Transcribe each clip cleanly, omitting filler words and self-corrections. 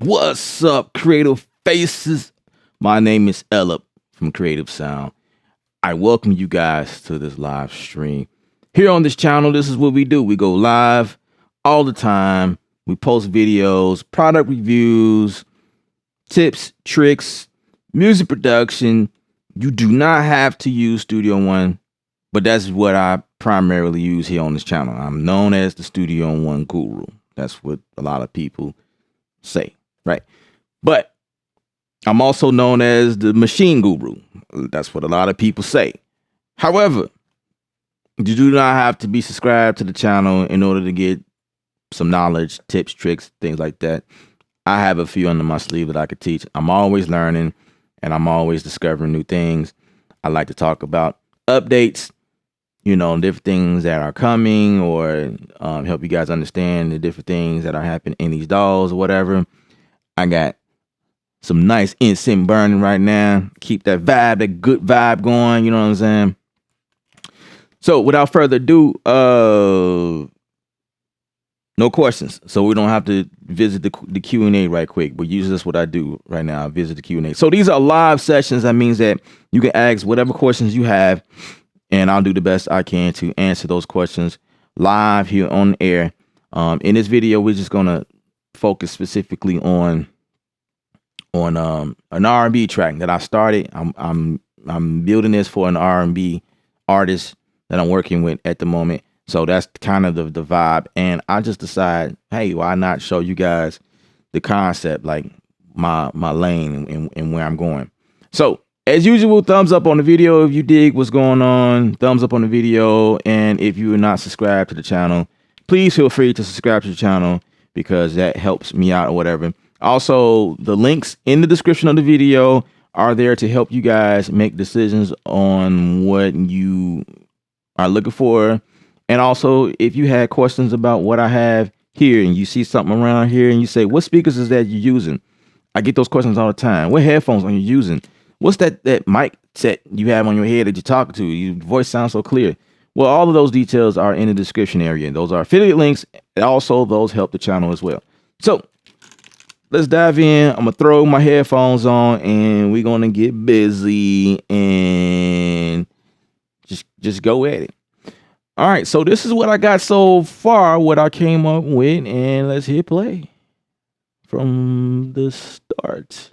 What's up, creative faces? My name is Ella from Creative Sound. I welcome you guys to this live stream. Here on this channel, this is what we do. We go live all the time. We post videos, product reviews, tips, tricks, music production. You do not have to use Studio One, but that's what I primarily use here on this channel. I'm known as the Studio One guru. That's what a lot of people say. Right. But I'm also known as the machine guru. That's what a lot of people say. However, you do not have to be subscribed to the channel in order to get some knowledge, tips, tricks, things like that. I have a few under my sleeve that I could teach. I'm always learning and I'm always discovering new things. I like to talk about updates, different things that are coming, or help you guys understand the different things that are happening in these dolls or whatever. I got some nice incense burning right now. Keep that vibe, that good vibe going. You know what I'm saying? So without further ado, no questions. So we don't have to visit the Q&A right quick. But usually that's what I do right now. I visit the Q&A. So these are live sessions. That means that you can ask whatever questions you have, and I'll do the best I can to answer those questions live here on air. In this video, we're just gonna focus specifically on an R&B track that I started. I'm building this for an R&B artist that I'm working with at the moment. So that's kind of the vibe. And I just decided, hey, why not show you guys the concept, like my lane and where I'm going. So as usual, thumbs up on the video if you dig what's going on. Thumbs up on the video. And if you are not subscribed to the channel, please feel free to subscribe to the channel, because that helps me out or whatever. Also, the links in the description of the video are there to help you guys make decisions on what you are looking for. And also, if you had questions about what I have here and you see something around here and you say, what speakers is that you're using? I get those questions all the time. What headphones are you using? What's that mic set you have on your head that you're talking to? Your voice sounds so clear. Well, all of those details are in the description area. Those are affiliate links. And also, those help the channel as well. So let's dive in. I'm going to throw my headphones on and we're going to get busy and just go at it. All right. So this is what I got so far, what I came up with, and let's hit play from the start.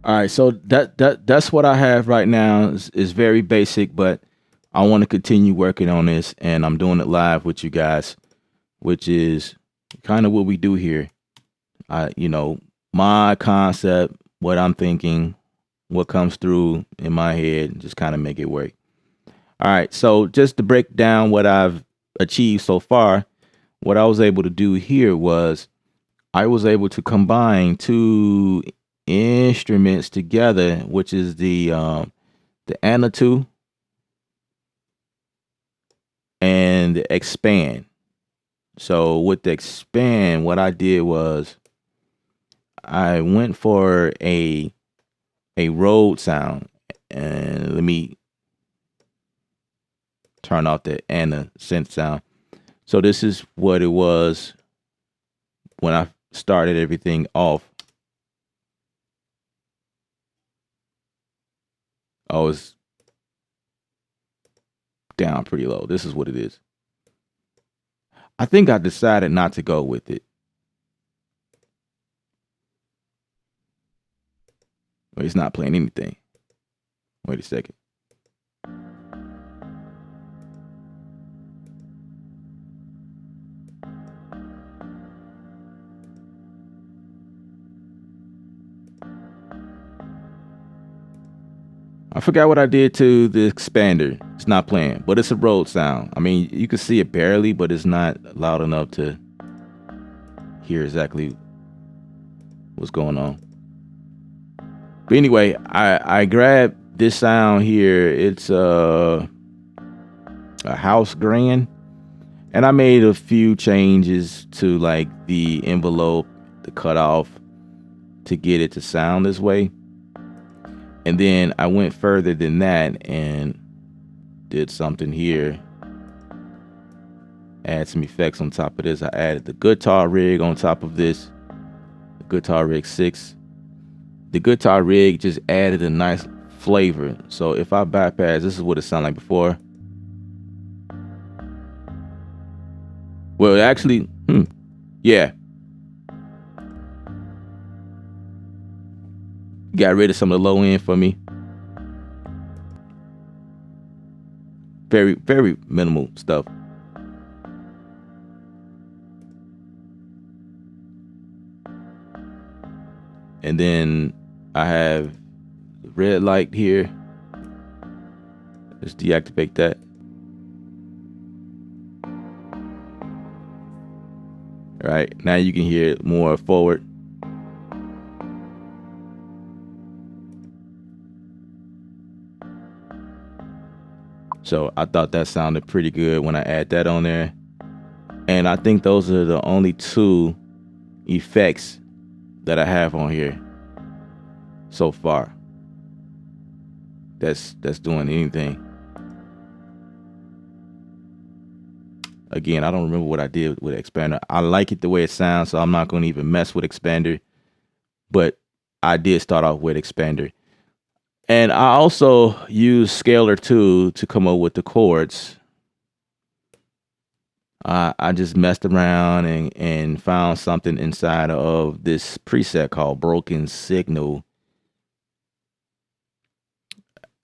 All right, so that's what I have right now. Is very basic, but I want to continue working on this, and I'm doing it live with you guys, which is kind of what we do here. My concept, what I'm thinking, what comes through in my head, just kind of make it work. All right, so just to break down what I've achieved so far, what I was able to do here was I was able to combine two instruments together, which is the Anna 2 and the expand. So with the expand, what I did was I went for a Rode sound, and let me turn off the Anna synth sound. So this is what it was when I started everything off. I was down pretty low. This is what it is. I think I decided not to go with it. Wait, it's not playing anything. Wait a second. I forgot what I did to the expander. It's not playing, but it's a Rode sound. I mean, you can see it barely, but it's not loud enough to hear exactly what's going on. But anyway, I grabbed this sound here. It's a house grand, and I made a few changes to like the envelope, the cutoff, to get it to sound this way. And then I went further than that and did something here. Add some effects on top of this. I added the guitar rig on top of this. The guitar rig 6. The guitar rig just added a nice flavor. So if I bypass, this is what it sounded like before. Well, actually, yeah. Got rid of some of the low end for me. Very, very minimal stuff. And then I have the red light here. Let's deactivate that. All right, now you can hear it more forward. So I thought that sounded pretty good when I add that on there. And I think those are the only two effects that I have on here so far that's doing anything. Again, I don't remember what I did with expander. I like it the way it sounds, so I'm not going to even mess with expander. But I did start off with expander. And I also use Scalar 2 to come up with the chords. I just messed around and found something inside of this preset called Broken Signal.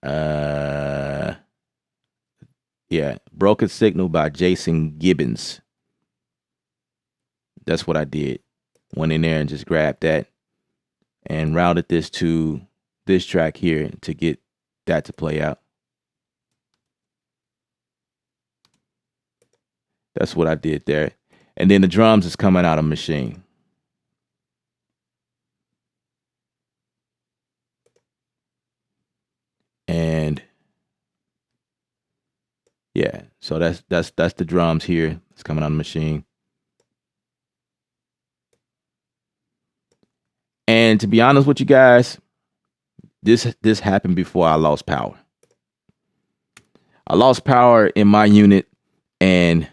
Yeah, Broken Signal by Jason Gibbons. That's what I did. Went in there and just grabbed that and routed this to this track here to get that to play out. That's what I did there. And then the drums is coming out of machine. And yeah, so that's the drums here. It's coming out of machine. And to be honest with you guys, this happened before I lost power. I lost power in my unit and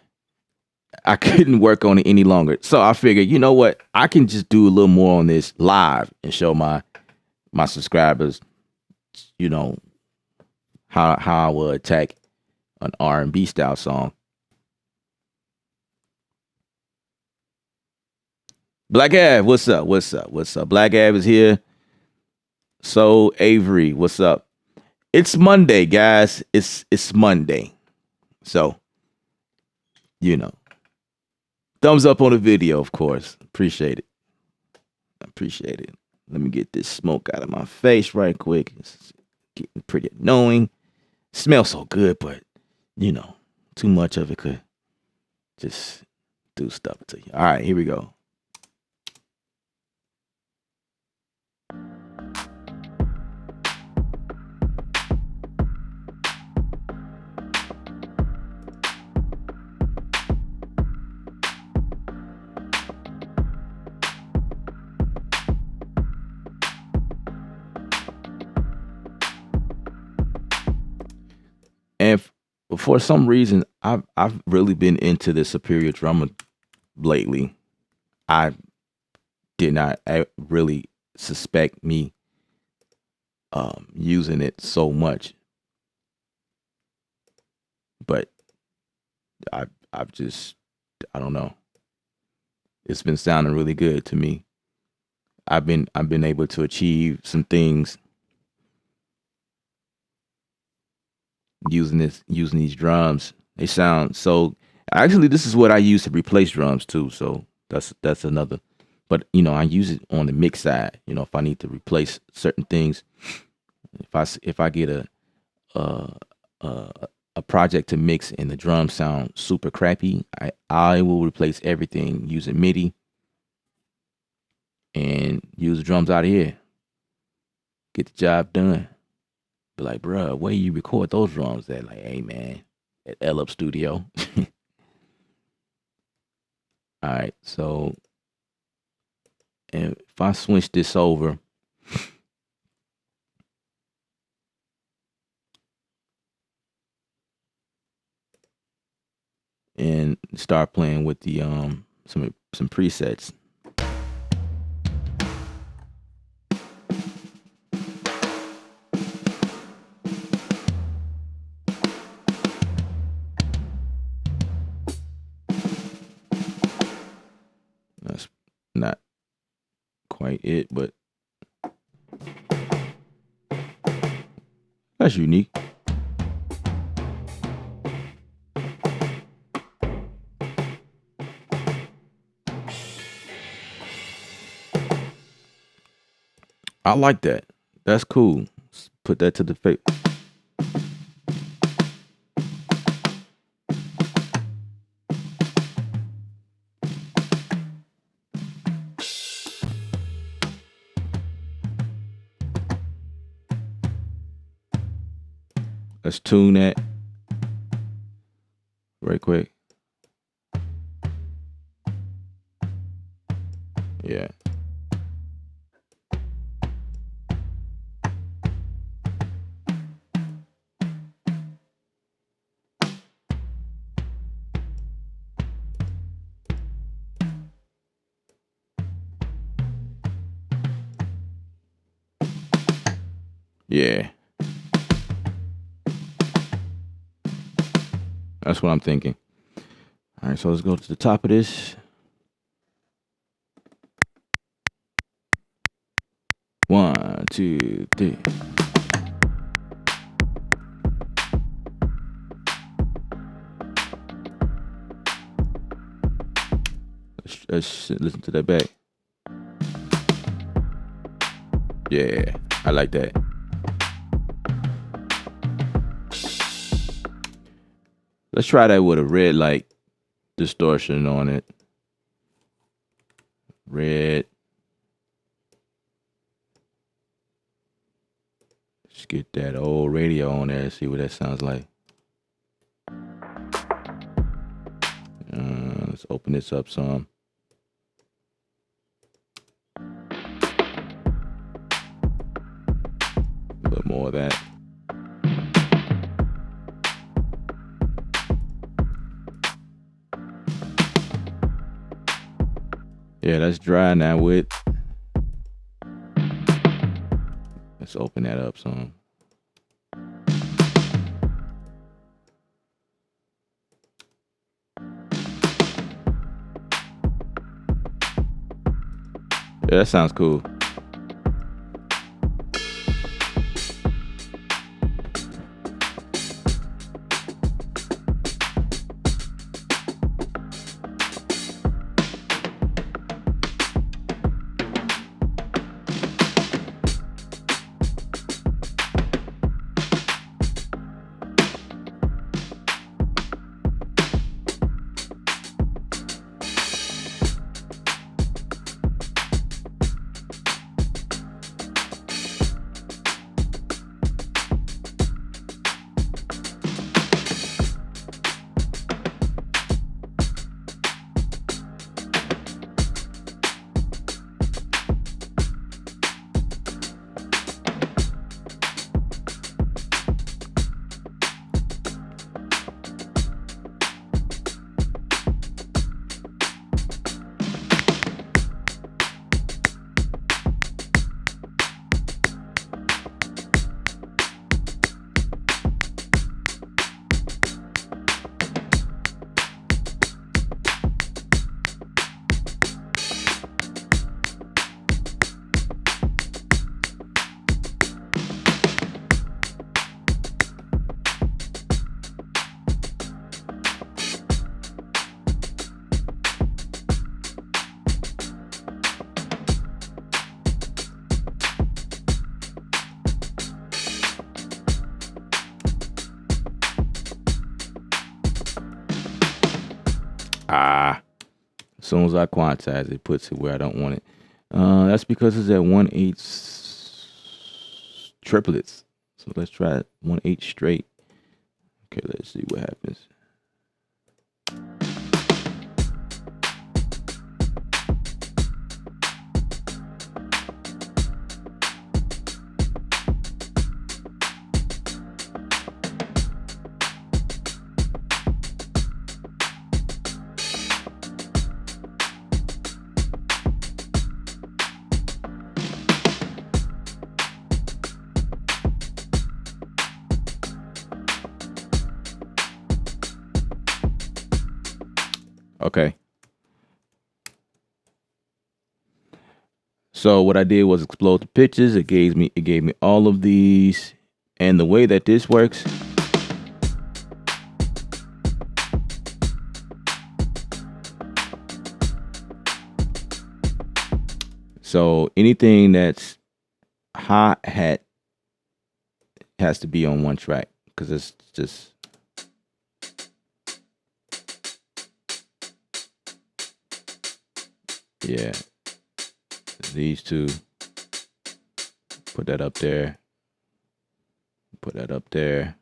I couldn't work on it any longer. So I figured, you know what? I can just do a little more on this live and show my subscribers, you know, how I will attack an R&B style song. Black Av, what's up? What's up? What's up? Black Av is here. So Avery, what's up? It's Monday, guys. It's Monday. So, you know, thumbs up on the video, of course. Appreciate it. Appreciate it. Let me get this smoke out of my face right quick. It's getting pretty annoying. Smells so good, but too much of it could just do stuff to you. All right, here we go. And for some reason, I've really been into the superior drummer lately. I did not really suspect me using it so much, but I've just I don't know. It's been sounding really good to me. I've been able to achieve some things using these drums. They sound so. Actually, this is what I use to replace drums too. So that's another. But I use it on the mix side. If I need to replace certain things, if I get a a project to mix and the drums sound super crappy, I will replace everything using MIDI and use the drums out of here. Get the job done. Be like, bruh, where you record those drums at? Like, hey man, at L Up Studio. All right, so if I switch this over, and start playing with the some presets. That's not quite it, but that's unique. I like that. That's cool. Let's put that to the face. Let's tune that right quick. Yeah. Yeah. That's what I'm thinking. All right, so let's go to the top of this. 1, 2, 3. Let's listen to that back. Yeah, I like that. Let's try that with a red light distortion on it. Red. Let's get that old radio on there and see what that sounds like. Let's open this up some. A little more of that. Yeah, that's dry now with. Let's open that up some. Yeah, that sounds cool. As soon as I quantize, it puts it where I don't want it. That's because it's at 1/8 triplets. So let's try it 1/8 straight. Okay, let's see what happens. Okay. So what I did was explode the pitches. It gave me all of these, and the way that this works. So anything that's hi-hat has to be on one track because it's just yeah. These two, put that up there, put that up there,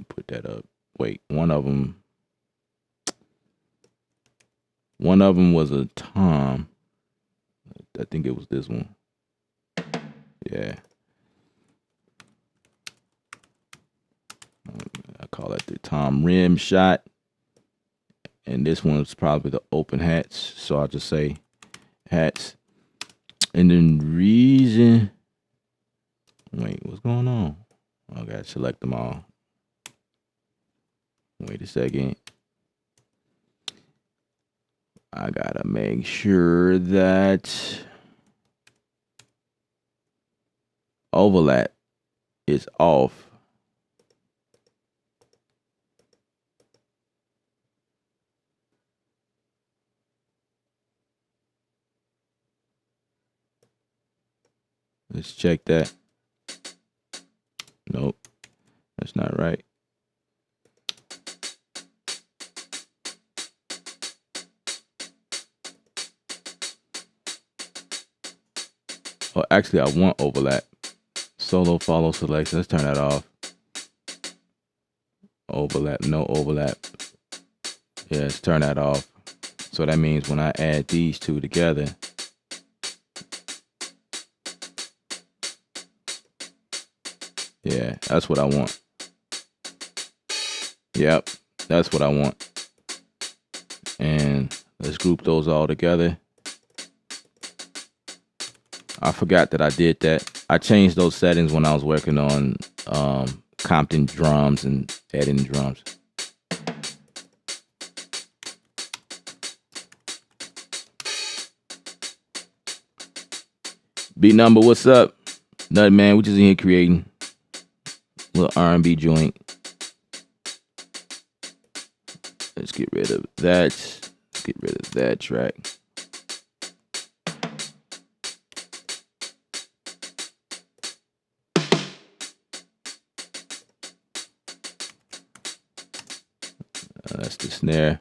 put that up. Wait, one of them was a tom. I think it was this one. Yeah. I call that the tom rim shot. And this one's probably the open hats. So I'll just say hats. And then reason. Wait, what's going on? I gotta select them all. Wait a second. I gotta make sure that overlap is off. Let's check that. Nope, that's not right. Oh, actually, I want overlap. Solo follow selection. Let's turn that off. Overlap, no overlap. Yeah, let's turn that off. So that means when I add these two together, yeah, that's what I want. Yep, that's what I want. And let's group those all together. I forgot that I did that. I changed those settings when I was working on Compton drums and adding drums. B number, what's up? Nothing, man. We just in here creating a little R&B joint. Let's get rid of that. Let's get rid of that track. That's the snare.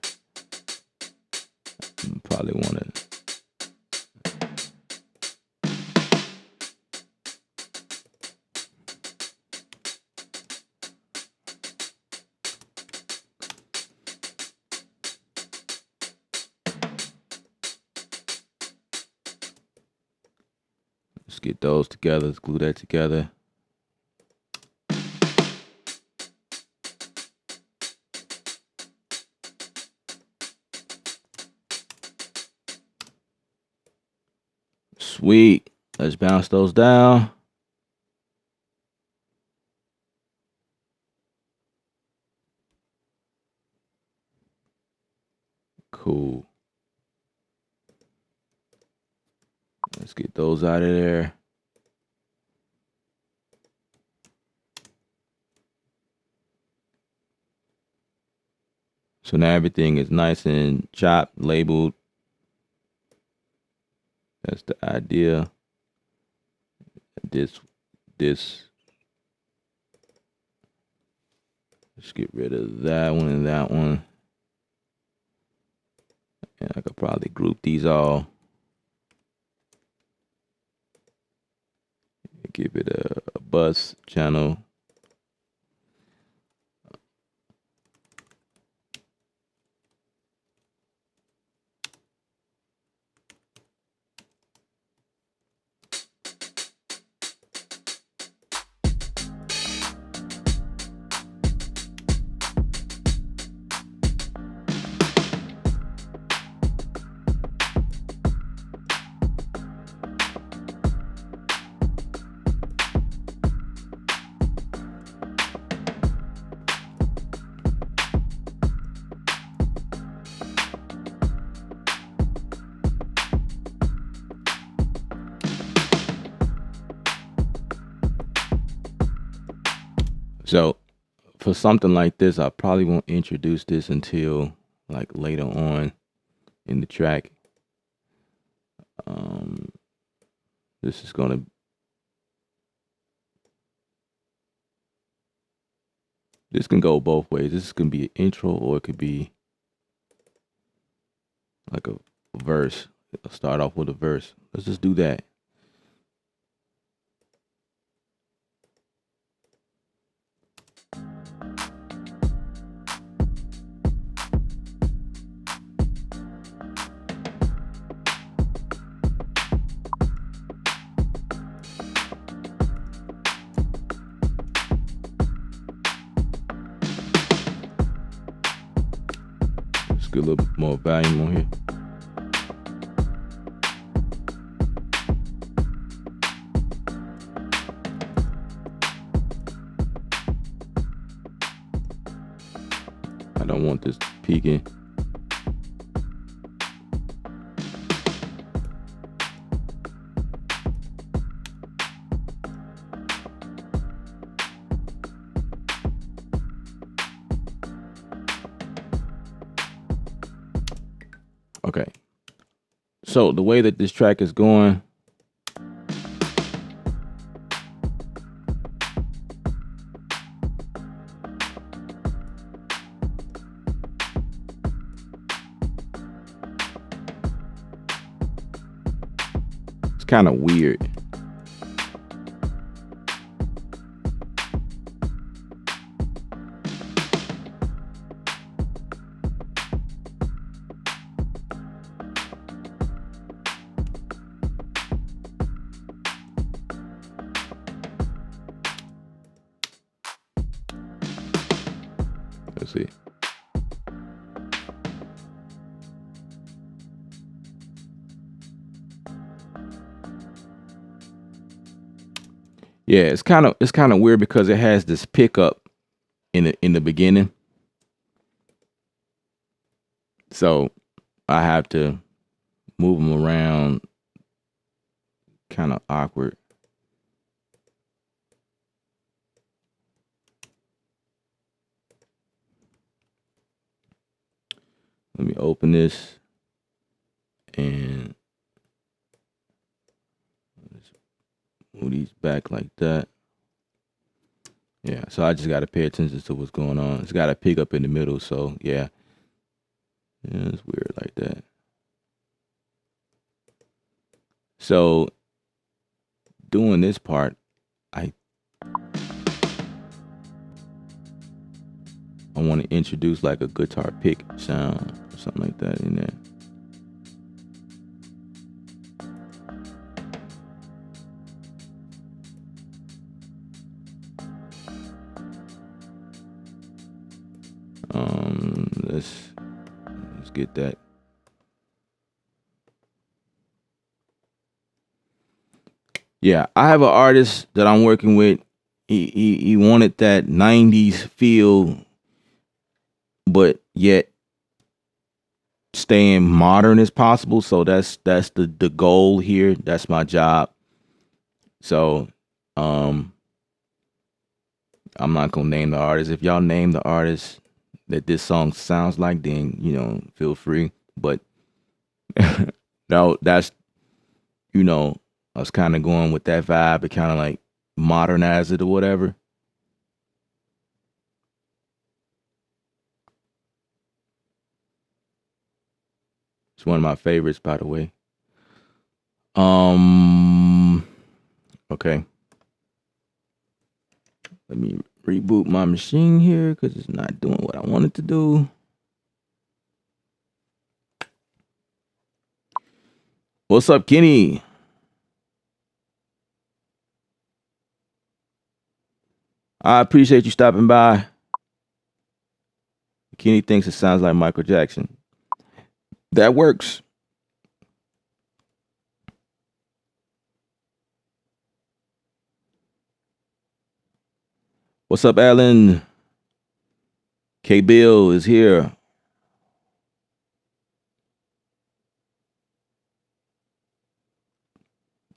Probably want to. Let's get those together. Let's glue that together. Sweet. Let's bounce those down. Cool. Let's get those out of there. So now everything is nice and chopped, labeled. That's the idea. This. Let's get rid of that one and that one. And I could probably group these all. Give it a bus channel. So for something like this, I probably won't introduce this until like later on in the track. This is gonna, this can go both ways. This is gonna be an intro, or it could be like a verse. I'll start off with a verse. Let's just do that. Let's get a little bit more volume on here. I don't want this peaking. Okay. So the way that this track is going, it's kind of weird. Let's see. Yeah, it's kind of weird because it has this pickup in the beginning. So I have to move them around, kind of awkward. Let me open this and move these back like that. Yeah, so I just got to pay attention to what's going on. It's got to pick up in the middle, so yeah. Yeah, it's weird like that. So doing this part, I want to introduce like a guitar pick sound or something like that in there. Let's get that. Yeah, I have an artist that I'm working with. He wanted that 90s feel, but yet staying modern as possible. So that's the goal here. That's my job. So I'm not gonna name the artist. If y'all name the artist that this song sounds like, then feel free. But no, that's I was kind of going with that vibe to kind of like modernize it or whatever. It's one of my favorites, by the way. Okay. Let me reboot my machine here because it's not doing what I want it to do. What's up, Kenny? I appreciate you stopping by. Kenny thinks it sounds like Michael Jackson. That works. What's up, Alan? K Bill is here.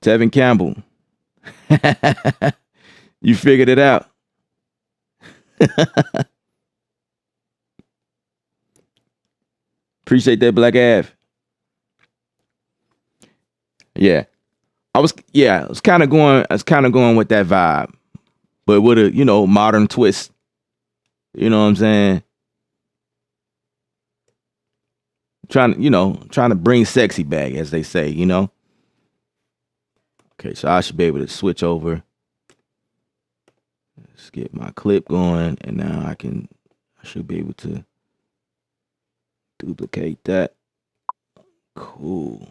Tevin Campbell. You figured it out. Appreciate that, Black Av. Yeah. I was kind of going with that vibe, but with a, modern twist. You know what I'm saying? Trying to bring sexy back, as they say, Okay, so I should be able to switch over. Let's get my clip going, and now I should be able to duplicate that. Cool.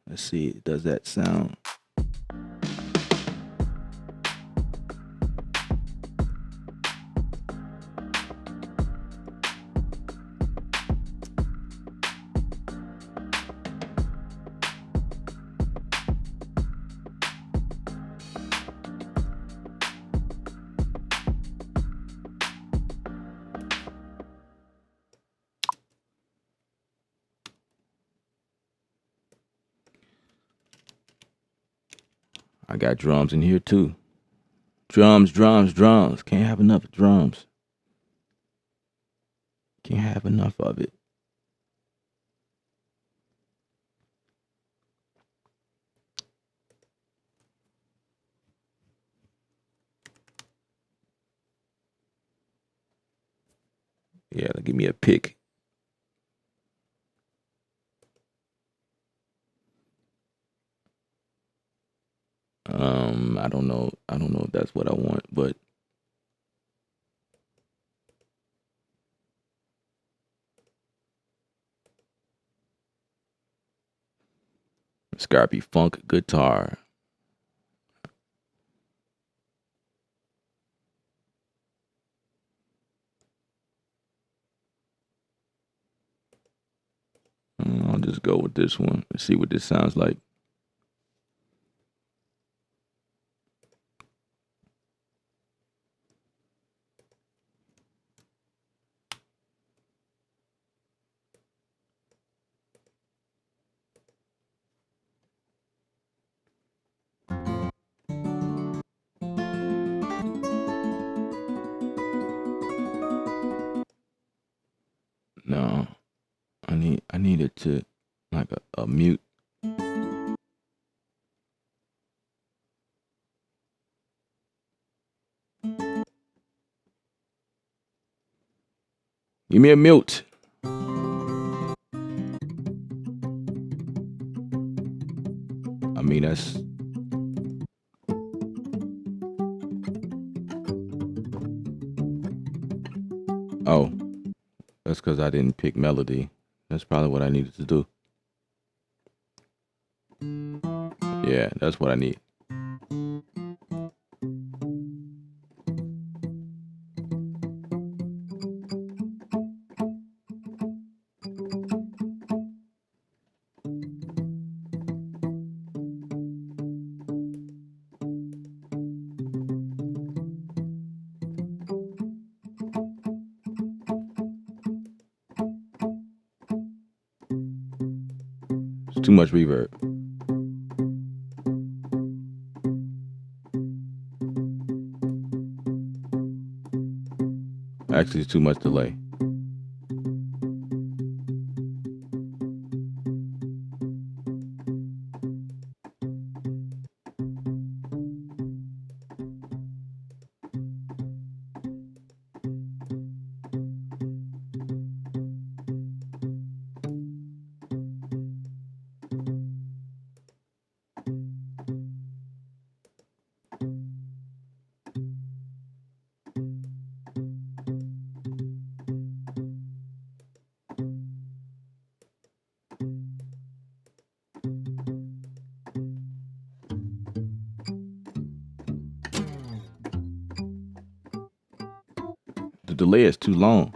Let's see, does that sound? I got drums in here too. Drums. Can't have enough of drums. Can't have enough of it. Yeah, give me a pick. I don't know. I don't know if that's what I want, but Scarpy Funk guitar. I'll just go with this one. Let's see what this sounds like. No, I need it to like a mute. Give me a mute. I mean, that's oh, that's because I didn't pick melody. That's probably what I needed to do. Yeah, that's what I need. It's too much reverb. Actually, it's too much delay. delay is too long.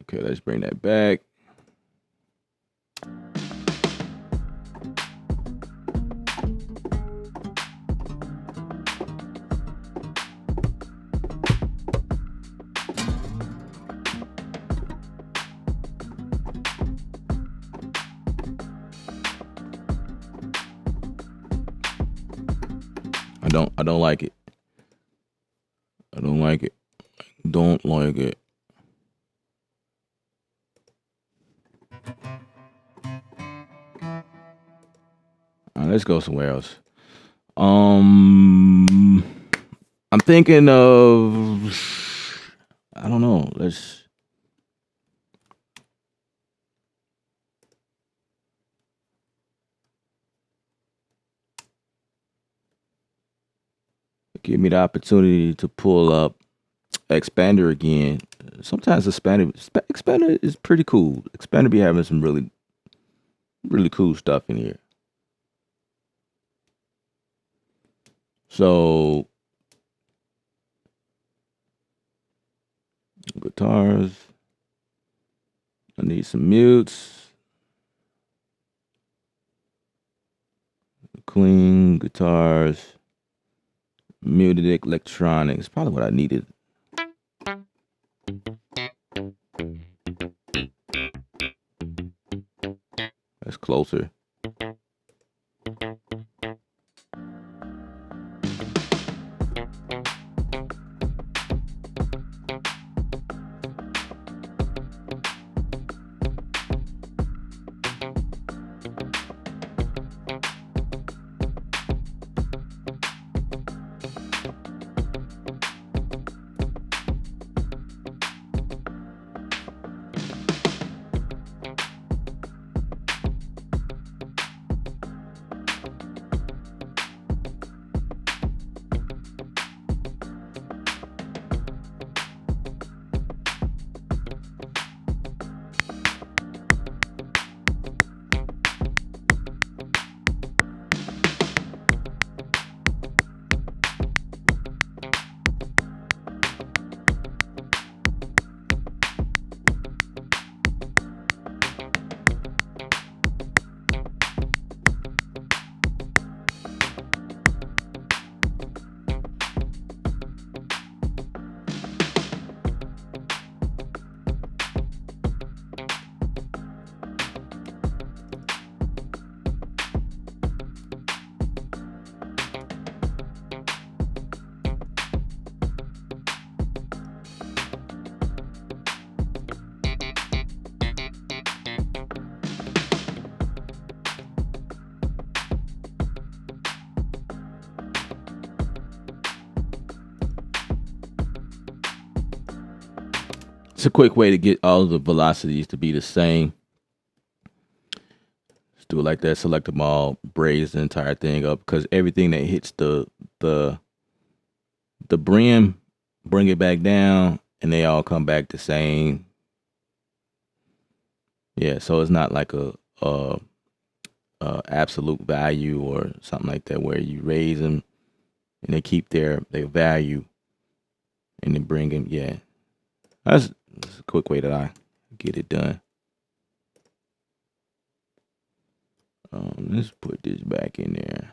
Okay, let's bring that back. I don't like it. I don't like it. Don't like it. All right, let's go somewhere else. I'm thinking of, I don't know. Let's give me the opportunity to pull up Expander again. Sometimes Expander is pretty cool. Expander be having some really cool stuff in here. So guitars. I need some mutes. Clean guitars. Muted electronics. Probably what I needed. That's closer. It's a quick way to get all of the velocities to be the same. Let's do it like that. Select them all, braise the entire thing up, because everything that hits the brim, bring it back down, and they all come back the same. Yeah, so it's not like a absolute value or something like that where you raise them and they keep their value and then bring them. Yeah, that's a quick way that I get it done. Let's put this back in there.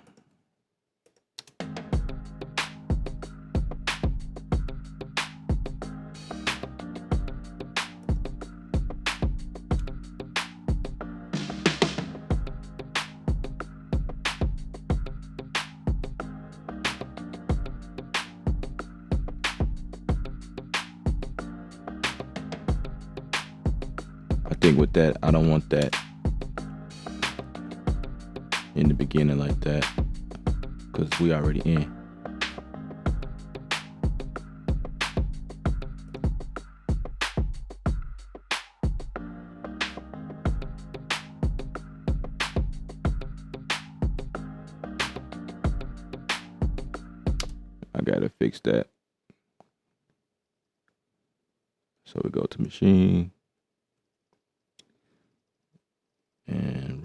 I think with that, I don't want that in the beginning like that, because we already in. I gotta fix that. So we go to machine.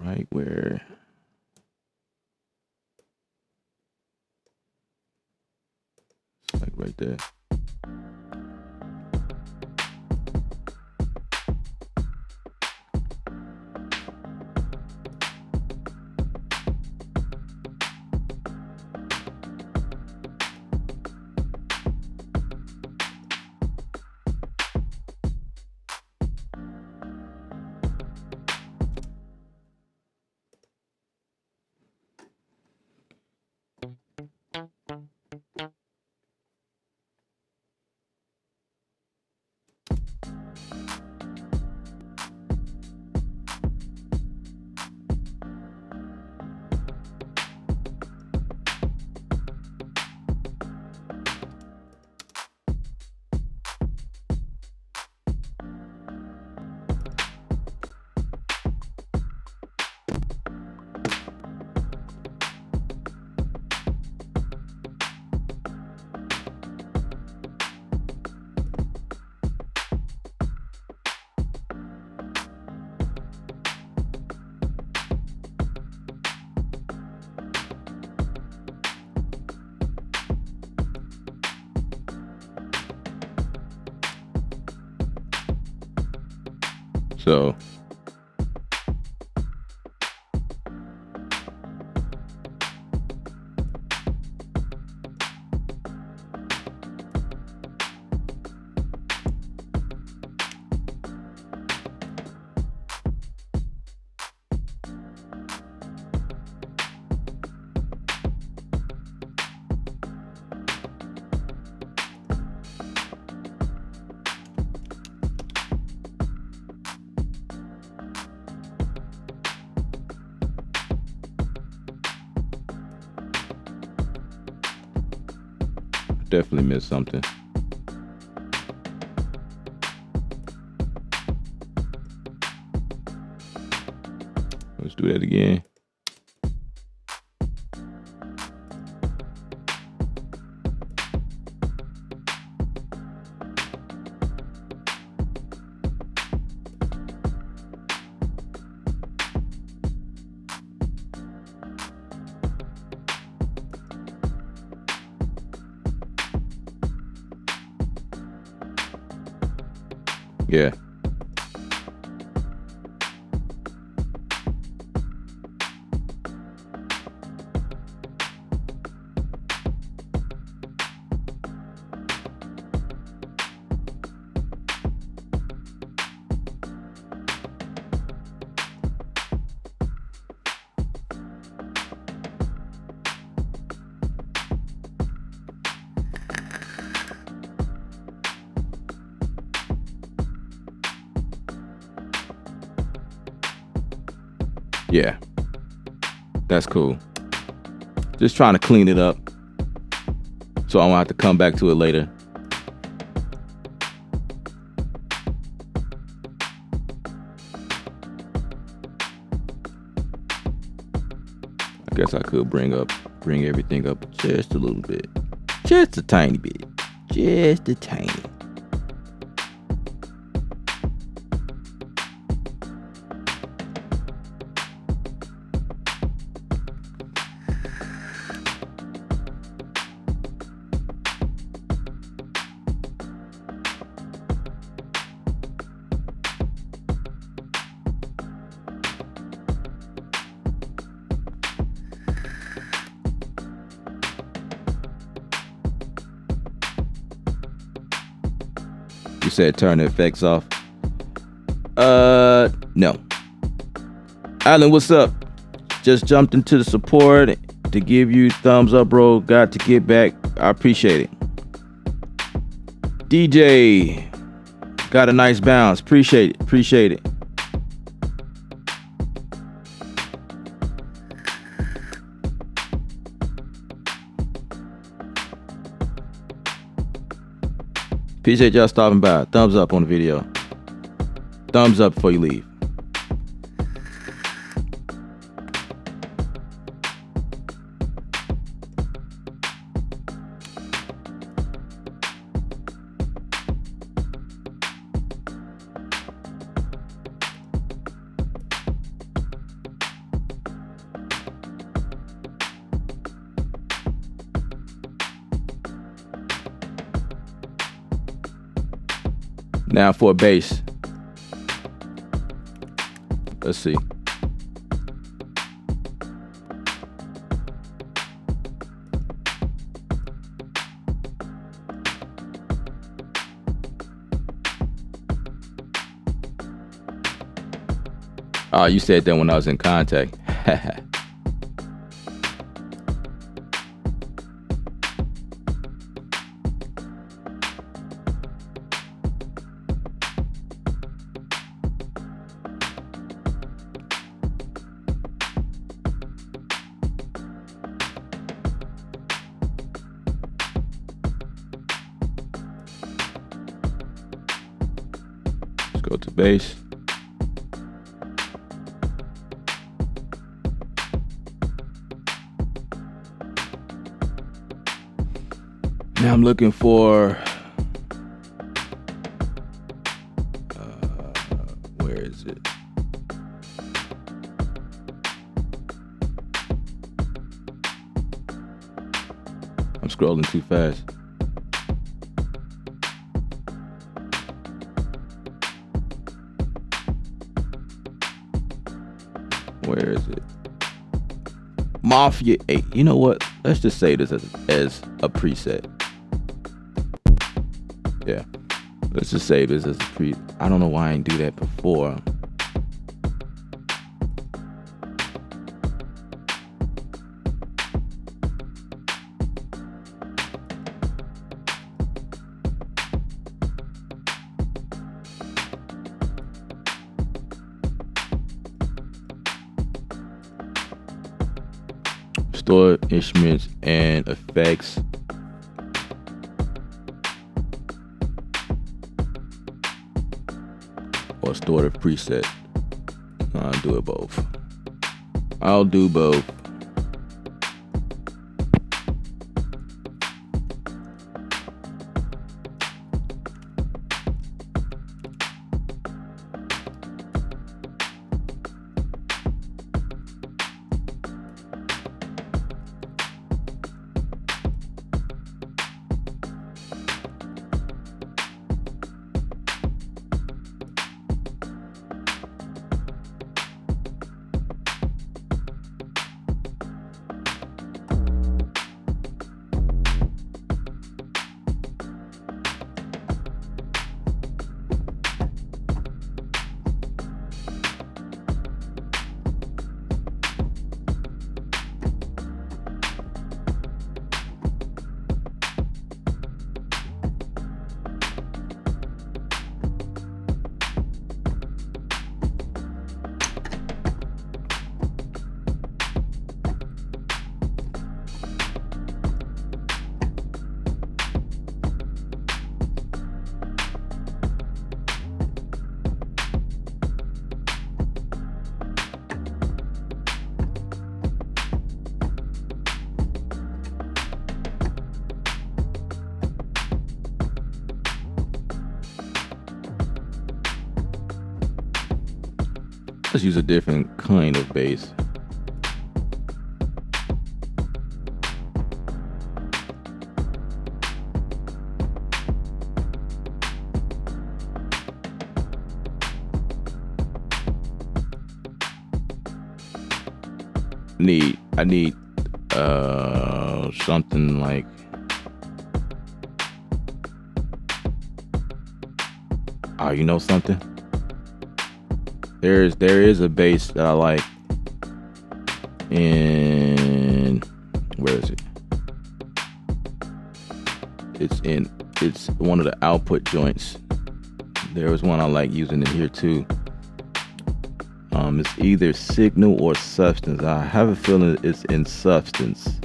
right where. Like right there. So definitely missed something. Let's do that again. Yeah. Yeah. That's cool. Just trying to clean it up so I won't have to come back to it later. I guess I could bring everything up just a little bit. Just a tiny bit. Just a tiny. You said turn the effects off. No. Alan, what's up? Just jumped into the support to give you thumbs up, bro. Got to get back. I appreciate it. DJ got a nice bounce. Appreciate it. Appreciate it. Appreciate y'all stopping by. Thumbs up on the video. Thumbs up before you leave. Now for a bass, let's see. Oh, you said that when I was in contact. Let's go to bass. Now I'm looking for, where is it? I'm scrolling too fast. Where is it? Mafia 8. You know what? Let's just say this as a preset. Yeah. Let's just save this as a I don't know why I didn't do that before. Store instruments and effects. Or store the preset. I'll do it both. I'll do both. Let's use a different kind of bass. I need something like you know something? There is a bass that I like in, where is it? It's one of the output joints. There was one I like using in here too. It's either Signal or Substance. I have a feeling it's in Substance.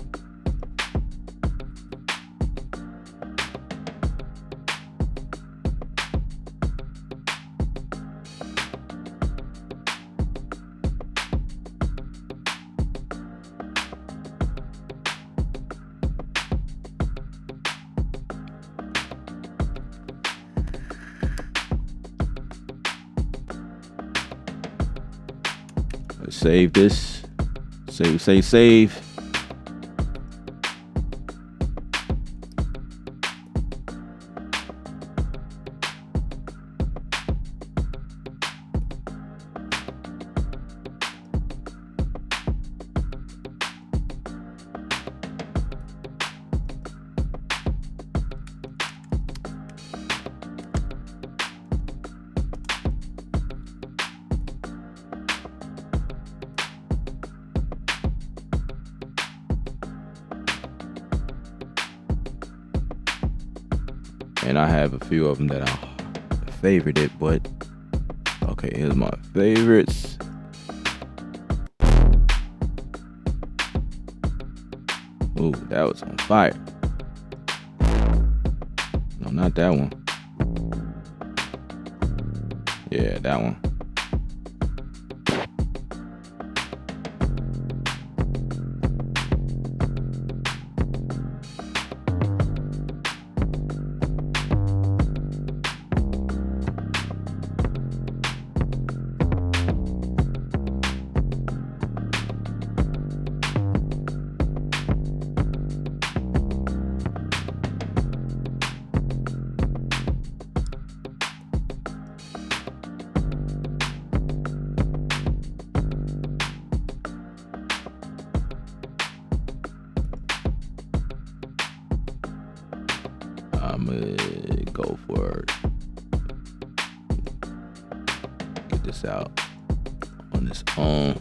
Let's save this. Save. and I have a few of them that I favorited, but okay, here's my favorites. Ooh, that was on fire. No, not that one. Yeah, that one. I'm gonna go for get this out on its own.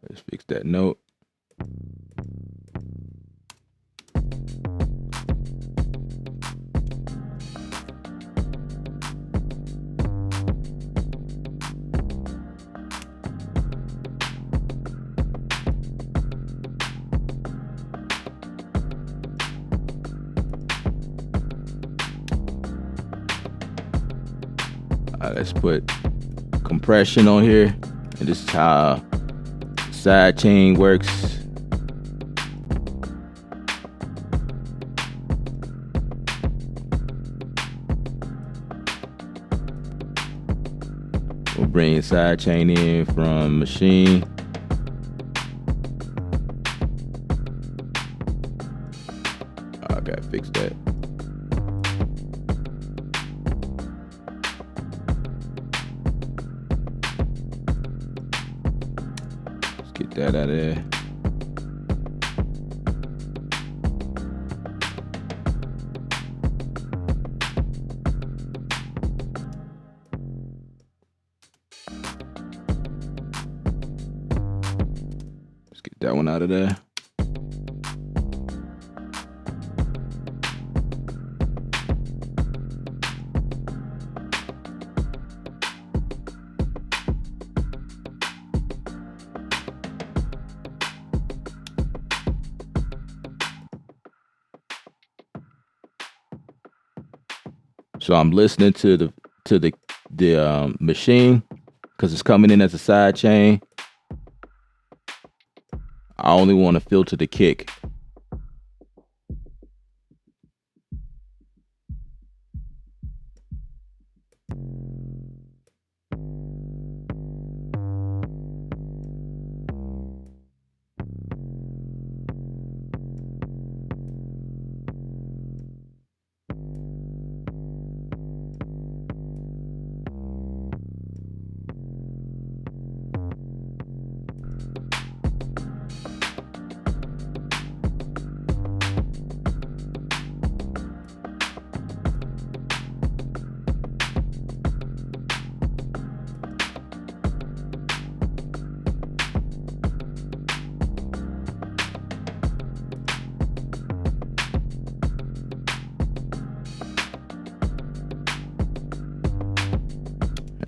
Let's fix that note. Let's put compression on here, and this is how side chain works. We'll bring side chain in from machine. I gotta fix that. Get that out of there. Let's get that one out of there. So I'm listening to the machine because it's coming in as a side chain. I only want to filter the kick.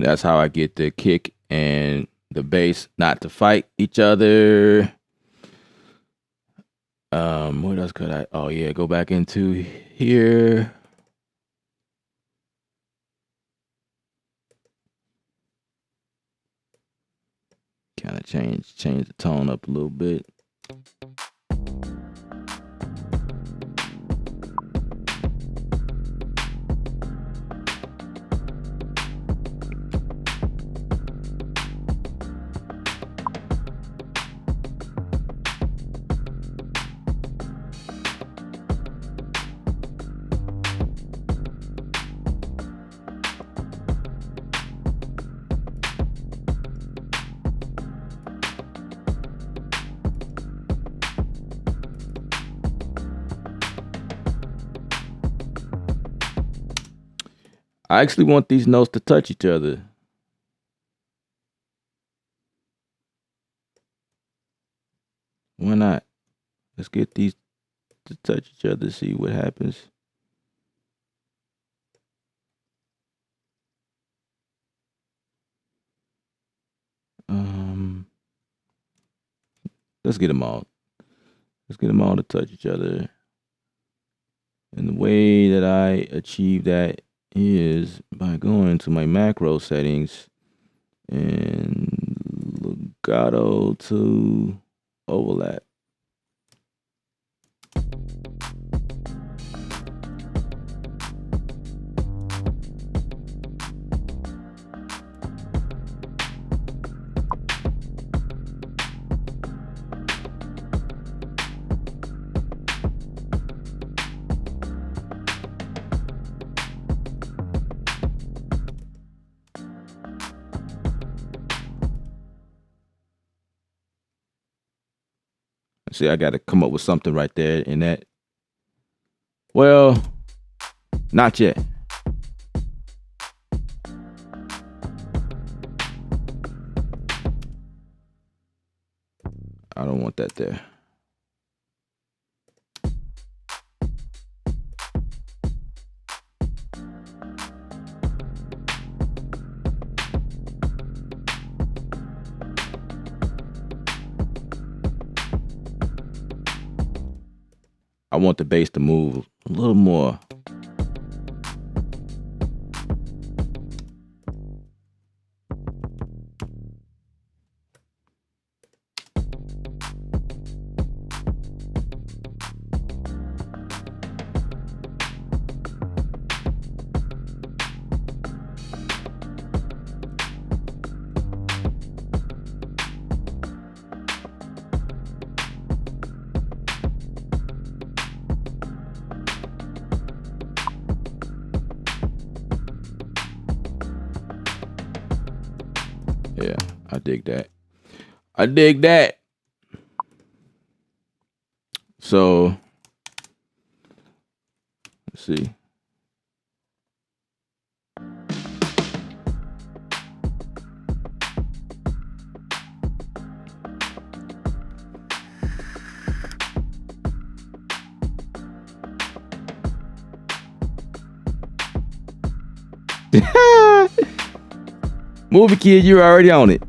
That's how I get the kick and the bass not to fight each other. What else could I? Oh yeah, go back into here. Kind of change the tone up a little bit. I actually want these notes to touch each other. Why not? Let's get these to touch each other, see what happens. Let's get them all. Let's get them all to touch each other. And the way that I achieve that is by going to my macro settings and legato to overlap. See, I got to come up with something right there in that. Well, not yet. I don't want that there. I want the bass to move a little more. Yeah, I dig that. I dig that. So, let's see. Movie Kid, you're already on it.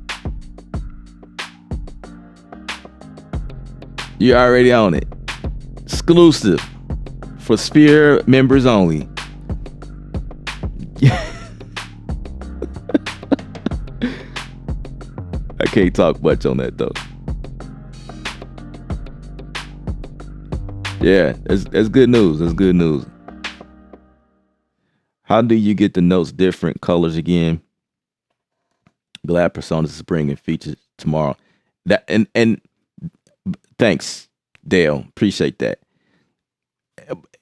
You're already on it. Exclusive for Sphere members only. I can't talk much on that though. Yeah, that's good news. That's good news. How do you get the notes different colors again? Glad Personas is bringing features tomorrow. That and thanks, Dale. Appreciate that.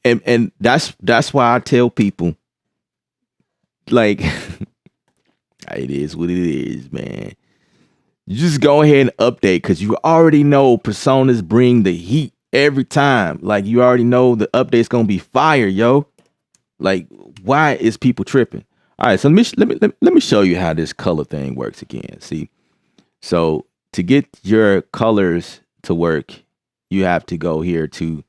And that's why I tell people, like, it is what it is, man. You just go ahead and update because you already know Personas bring the heat every time. Like, you already know the update's gonna be fire, yo. Like, why is people tripping? All right, so let me show you how this color thing works again. See, so to get your colors to work, you have to go here to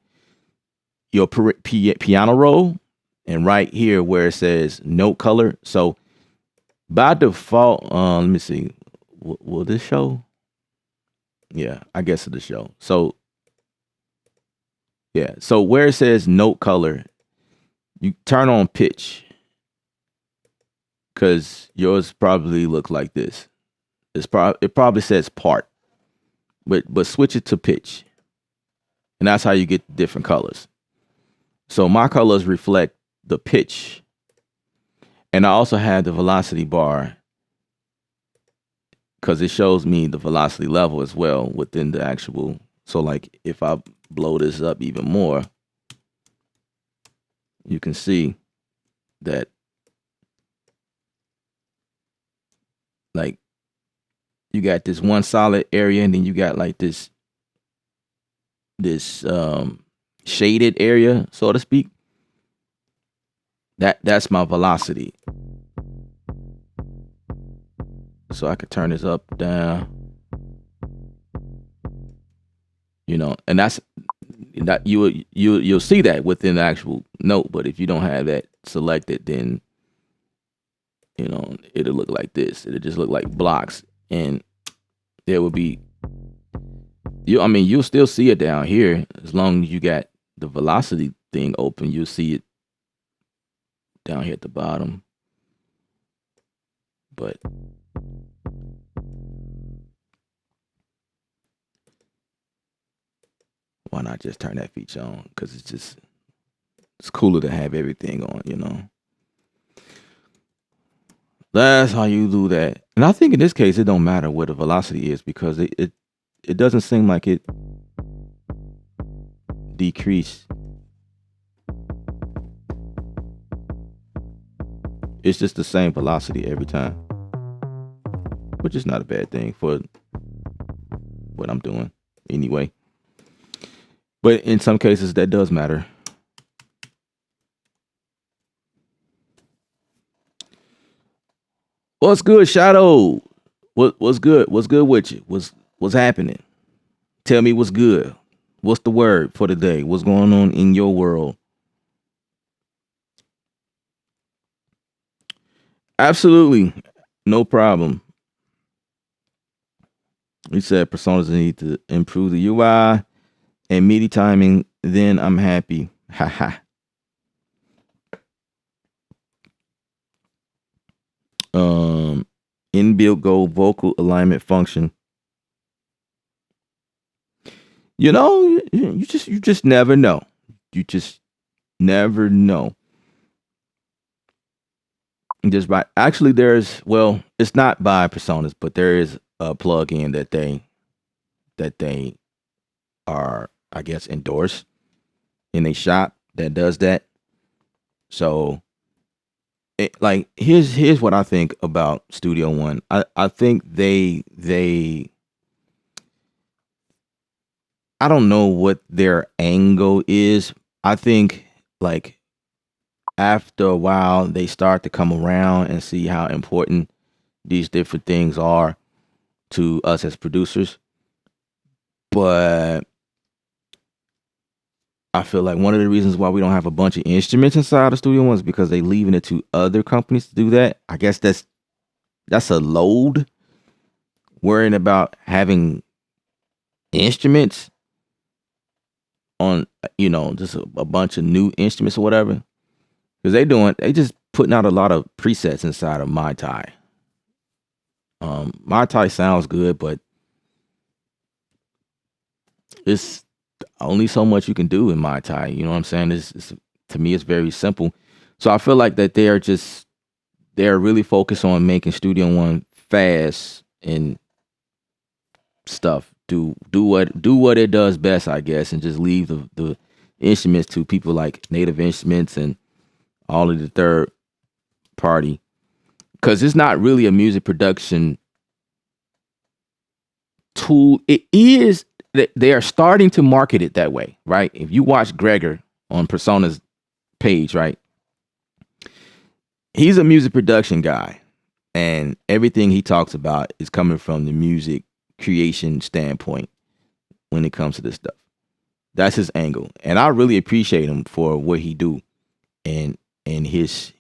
your piano roll, and right here where it says note color. So By default, let me see. Will this show? Yeah, I guess it'll show. So yeah, so where it says note color, you turn on pitch because yours probably look like this. It probably says part, but switch it to pitch, and that's how you get different colors. So my colors reflect the pitch, and I also have the velocity bar because it shows me the velocity level as well within the actual. So like if I blow this up even more, you can see that like you got this one solid area and then you got like this shaded area, so to speak. That's my velocity. So I could turn this up, down, and that you'll see that within the actual note. But if you don't have that selected, then it'll look like this. It'll just look like blocks, and there will be you'll still see it down here as long as you got the velocity thing open. You'll see it down here at the bottom. But why not just turn that feature on? Because it's cooler to have everything on. That's how you do that. And I think in this case, it don't matter what the velocity is because it doesn't seem like it decreased. It's just the same velocity every time, which is not a bad thing for what I'm doing anyway. But in some cases, that does matter. What's good, Shadow? What's good? What's good with you? What's happening? Tell me what's good. What's the word for the day? What's going on in your world? Absolutely, no problem. We said personas need to improve the UI and MIDI timing. Then I'm happy. Haha. Inbuilt Go vocal alignment function. You just never know. You just never know. Just by actually, it's not by personas, but there is a plugin that they are, I guess, endorsed in a shop that does that. So like here's what I think about Studio One. I think they I don't know what their angle is. I think like after a while they start to come around and see how important these different things are to us as producers. But I feel like one of the reasons why we don't have a bunch of instruments inside the Studio One is because they leaving it to other companies to do that. I guess that's a load, worrying about having instruments on just a bunch of new instruments or whatever, because they just putting out a lot of presets inside of my tie. My tie sounds good, but it's only so much you can do in my tie. You know what I'm saying? It's to me it's very simple. So I feel like that they're really focused on making Studio One fast and stuff. Do what it does best, I guess, and just leave the instruments to people like Native Instruments and all of the third party, because it's not really a music production tool. It is that they are starting to market it that way, right? If you watch Gregor on Persona's page, right, he's a music production guy, and everything he talks about is coming from the music creation standpoint when it comes to this stuff. That's his angle, and I really appreciate him for what he do and his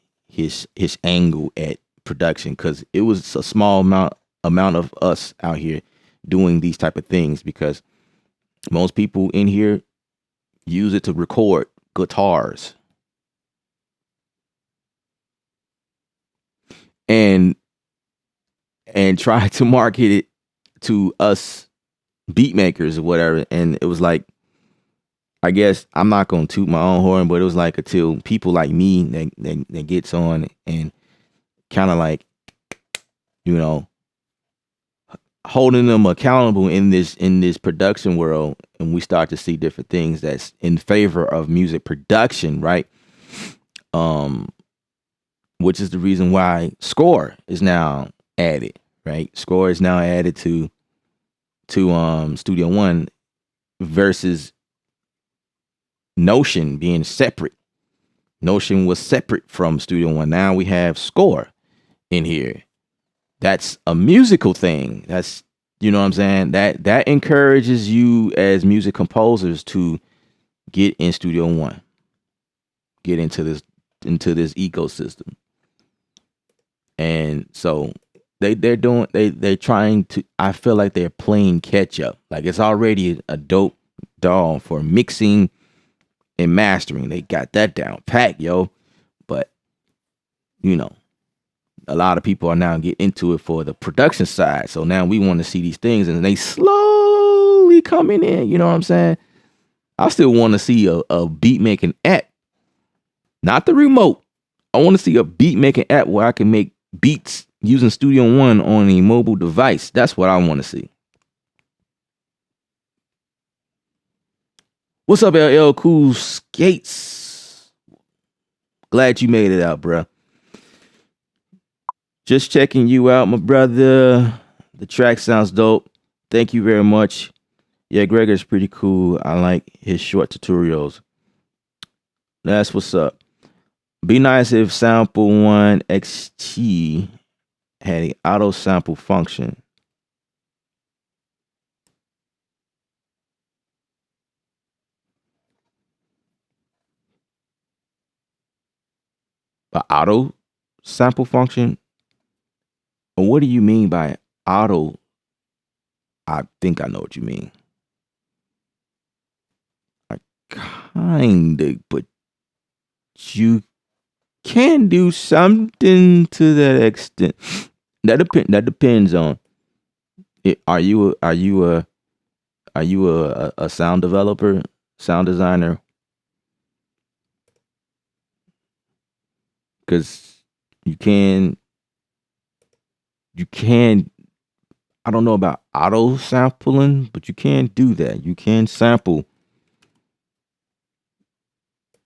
angle at production, because it was a small amount of us out here doing these type of things, because most people in here use it to record guitars and try to market it to us beat makers or whatever. And it was like, I guess I'm not gonna toot my own horn, but it was like until people like me that gets on and kind of like, you know, holding them accountable in this production world, and we start to see different things that's in favor of music production, right? Um, which is the reason why score is now added, right? Score is now added to Studio One versus Notion being separate. Notion was separate from Studio One. Now we have score in here. That's a musical thing. That's, you know what I'm saying? That encourages you as music composers to get in Studio One. Get into this ecosystem. And so they're trying to, I feel like they're playing catch up. Like it's already a dope doll for mixing and mastering. They got that down pat, yo. But you know, a lot of people are now getting into it for the production side. So now we want to see these things, and they slowly coming in. You know what I'm saying? I still want to see a beat making app, not the remote. I want to see a beat making app where I can make beats using Studio One on a mobile device. That's what I want to see. What's up, LL Cool Skates? Glad you made it out, bro. Just checking you out, my brother. The track sounds dope. Thank you very much. Yeah, Gregor's pretty cool. I like his short tutorials. That's what's up. Be nice if Sample One XT had an auto sample function. An auto sample function? Or what do you mean by auto? I think I know what you mean. I kinda, but you can do something to that extent. That depends on it. Are you a sound developer, sound designer? Because you can I don't know about auto sampling, but you can do that. You can sample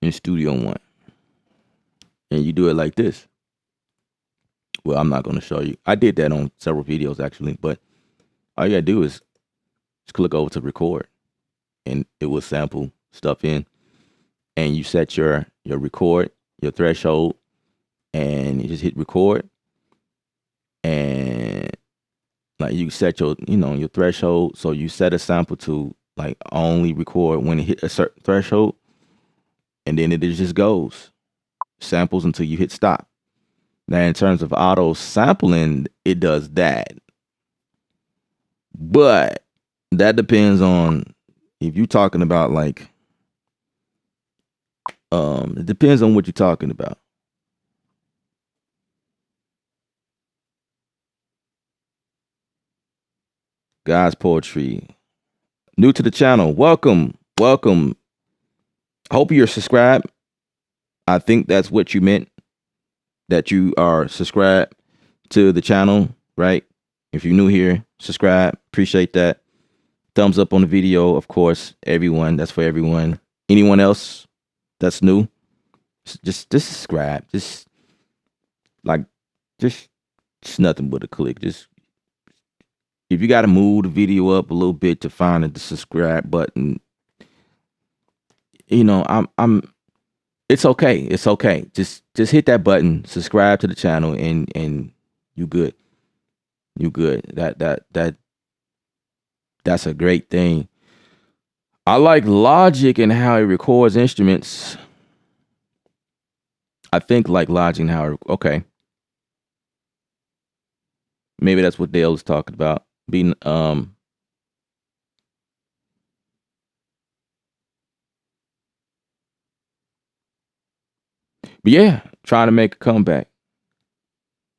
in Studio One, and you do it like this. Well, I'm not going to show you. I did that on several videos actually, but all you gotta do is just click over to record, and it will sample stuff in, and you set your record, your threshold, and you just hit record, and like you set your your threshold, so you set a sample to like only record when it hit a certain threshold, and then it just goes samples until you hit stop. Now in terms of auto sampling, it does that, but that depends on if you're talking about like it depends on what you're talking about. God's Poetry. New to the channel. Welcome. Welcome. Hope you're subscribed. I think that's what you meant. That you are subscribed to the channel, right? If you're new here, subscribe. Appreciate that. Thumbs up on the video, of course. Everyone. That's for everyone. Anyone else that's new, just subscribe. Just nothing but a click. Just if you got to move the video up a little bit to find the subscribe button, I'm it's okay. It's okay. Just hit that button, subscribe to the channel, and you good. You good. That's a great thing. I like Logic and how it records instruments. I think like Logic and how okay. Maybe that's what Dale was talking about. Being but yeah, trying to make a comeback.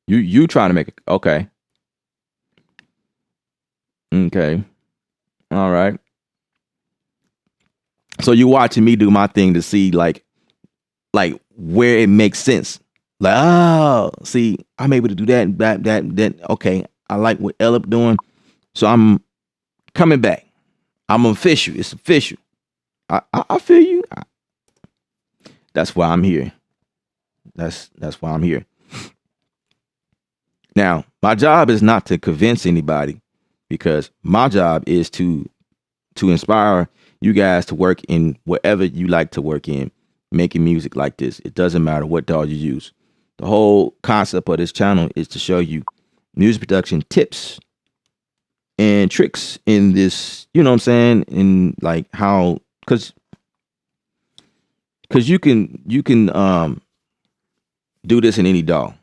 You trying to make it okay. Okay. All right. So you watching me do my thing to see like where it makes sense. Like, oh, see, I'm able to do that, that. Okay, I like what Ella doing, so I'm coming back. I'm official. It's official. I feel you. That's why I'm here. That's why I'm here. Now, my job is not to convince anybody, because my job is to inspire you guys to work in whatever you like to work in, making music like this. It doesn't matter what DAW you use. The whole concept of this channel is to show you music production tips and tricks in this, you know what I'm saying? In like how, cause you can do this in any DAW,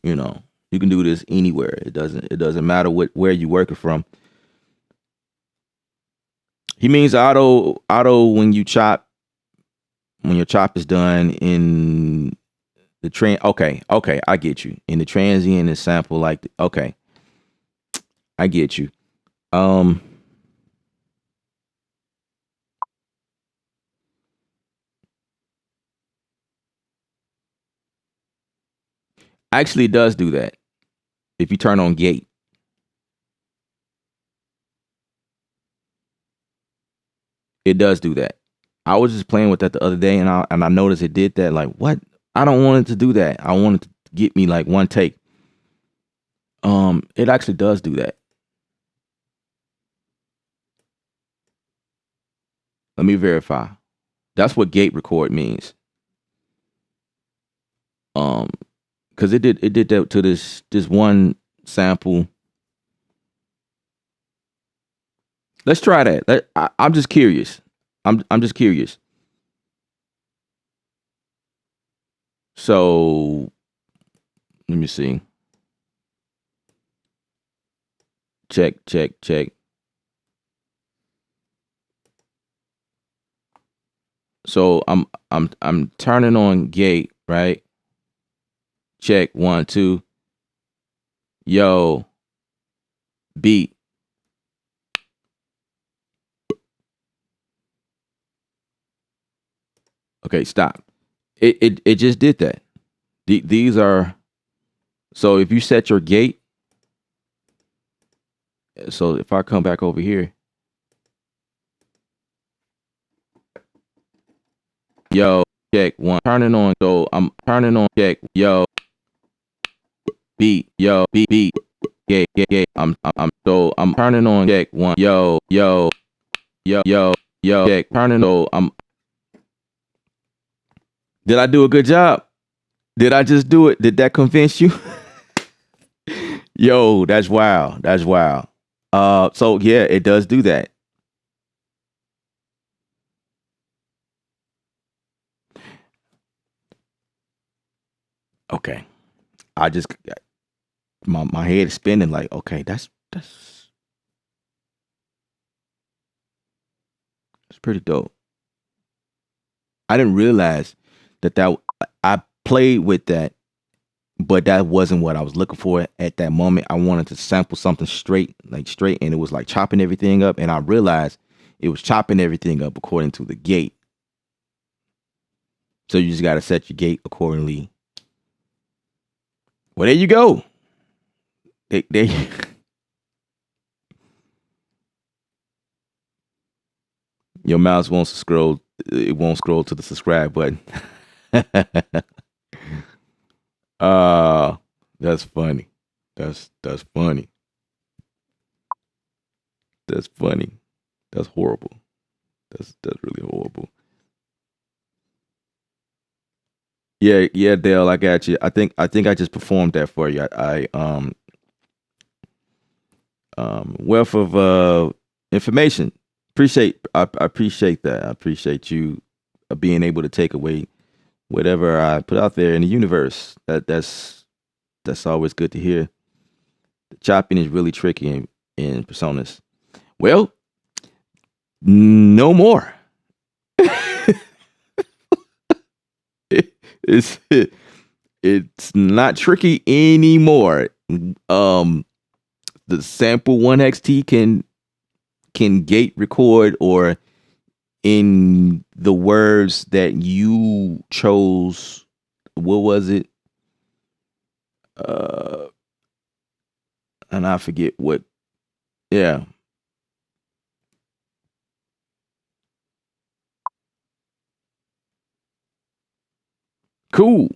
you know. You can do this anywhere. It doesn't matter where you working from. He means auto when your chop is done in the train. Okay, I get you. In the transient and sample, like, okay, I get you. Um, actually, it does do that. If you turn on gate, it does do that. I was just playing with that the other day, and I noticed it did that. Like, what? I don't want it to do that. I want it to get me like one take. It actually does do that. Let me verify. That's what gate record means. Um, because it did that to this one sample. Let's try that. I'm just curious. I'm just curious. So let me see. Check. So I'm turning on gate, right? Check 1 2. Yo, beat. Okay, stop. It just did that. These are, so if you set your gate, so if I come back over here, yo, check 1, turning on. So I'm turning on, check, yo, beat, yo, beat, gate. I'm turning on, check 1, yo, check, turning. So I'm, did I do a good job? Did I just do it? Did that convince you? Yo, that's wild. That's wild. So yeah, it does do that. Okay. I just, my head is spinning like, okay, that's pretty dope. I didn't realize that I played with that, but that wasn't what I was looking for at that moment. I wanted to sample something straight, like straight, and it was like chopping everything up, and I realized it was chopping everything up according to the gate. So you just got to set your gate accordingly. Well, there you go. They your mouse won't scroll. It won't scroll to the subscribe button. uh that's funny. That's funny. That's funny. That's horrible. That's really horrible. Yeah, Dale, I got you. I think I just performed that for you. Wealth of information. I appreciate that. I appreciate you being able to take away whatever I put out there in the universe. That's always good to hear. The chopping is really tricky in personas. Well, no more. it's it's not tricky anymore. The sample 1xt can gate record, or in the words that you chose, what was it? Uh and I forget what. Yeah. Cool.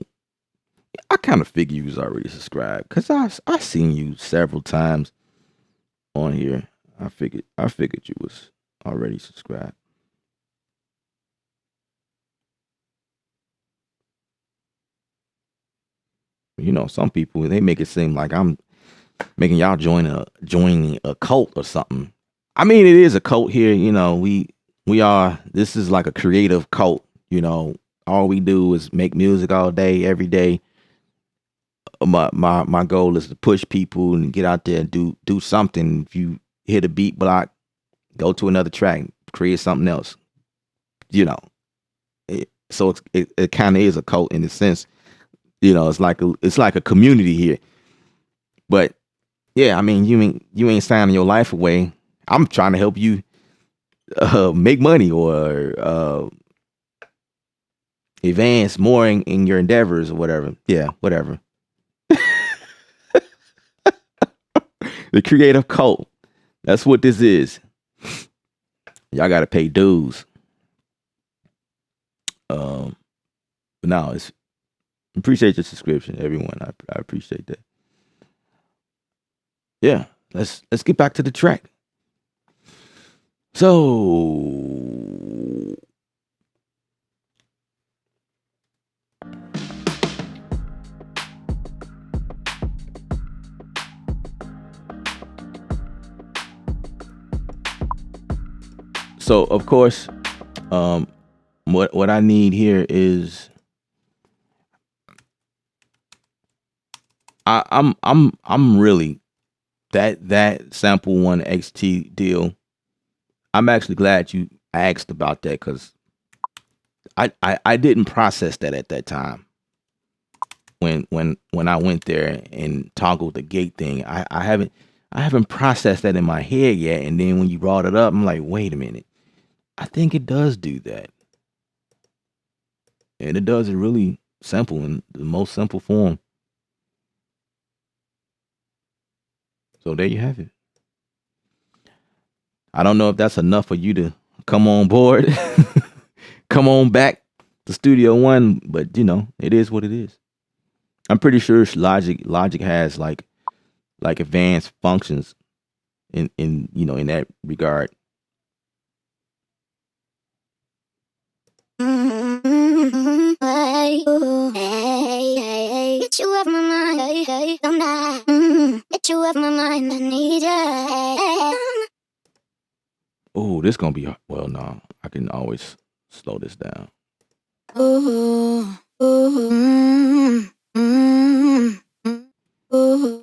I kind of figured you was already subscribed because I seen you several times on here. I figured you was already subscribed. You know, some people, they make it seem like I'm making y'all joining a cult or something. I mean, it is a cult here. You know, we are. This is like a creative cult. You know, all we do is make music all day, every day. My goal is to push people and get out there and do something. If you hit a beat block, go to another track, create something else. You know, so it kind of is a cult in a sense. You know, it's like a community here. But yeah, I mean, you ain't signing your life away. I'm trying to help you make money, or advance more in your endeavors or whatever. Yeah, whatever. The creative cult. That's what this is. Y'all got to pay dues. But no, it's appreciate your subscription, everyone. I appreciate that. Yeah, let's get back to the track. So of course, um, what I need here is I'm really that sample 1xt deal. I'm actually glad you asked about that because I didn't process that at that time when I went there and toggled the gate thing. I haven't processed that in my head yet. And then when you brought it up, I'm like, wait a minute. I think it does do that. And it does it really simple, in the most simple form. So there you have it. I don't know if that's enough for you to come on board, come on back to Studio One, but you know, it is what it is. I'm pretty sure Logic has like advanced functions in you know, in that regard. Get you off my mind, don't die. Get you off my mind, I need you. Oh, this gonna be well. No, I can always slow this down. Ooh, ooh, mm, ooh.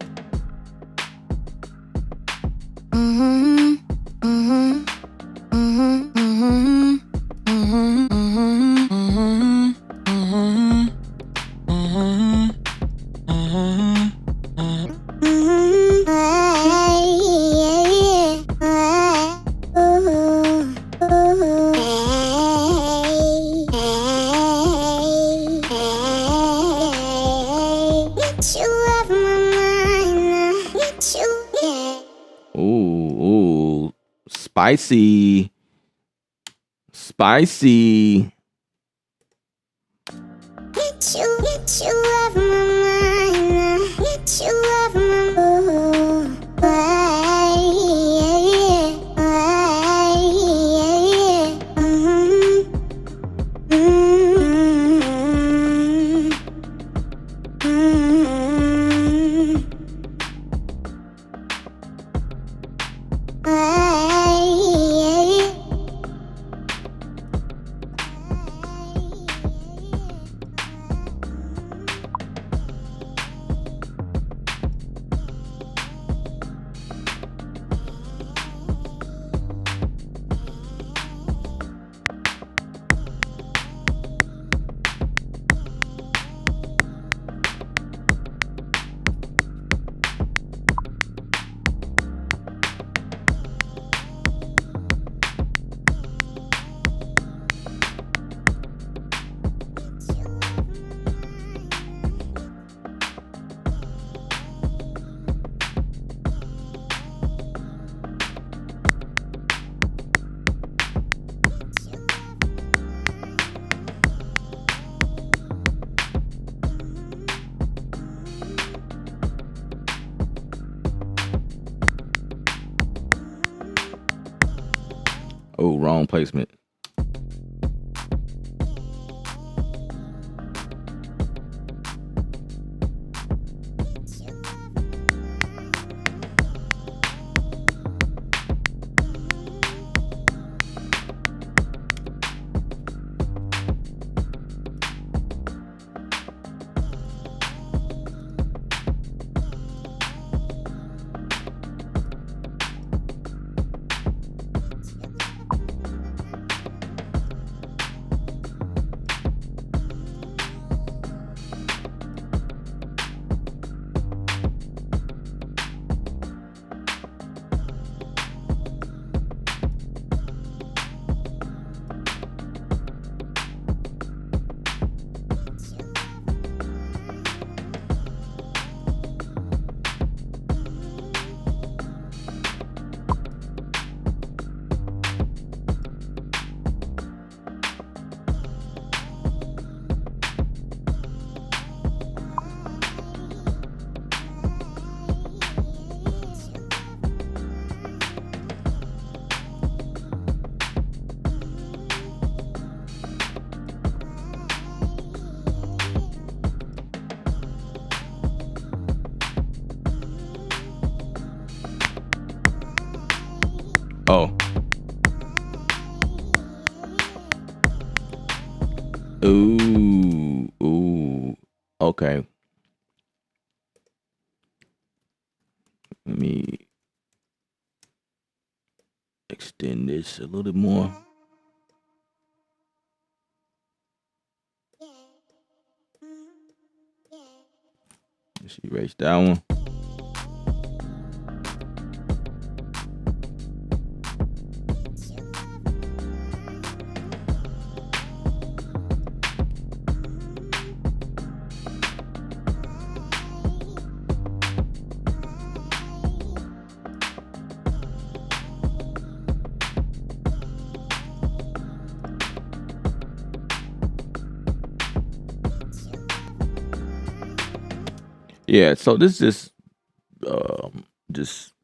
Ooh, spicy, spicy. Get you off my mind. Get you off my mind. Oh, wrong placement. Oh. Ooh. Ooh. Okay. Let me extend this a little bit more. Let's erase that one. Yeah, so this is just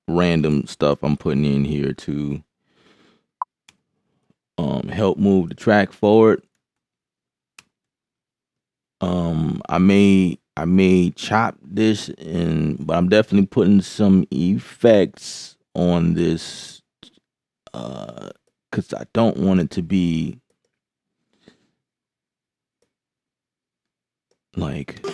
random stuff I'm putting in here to help move the track forward. I may chop this but I'm definitely putting some effects on this because I don't want it to be like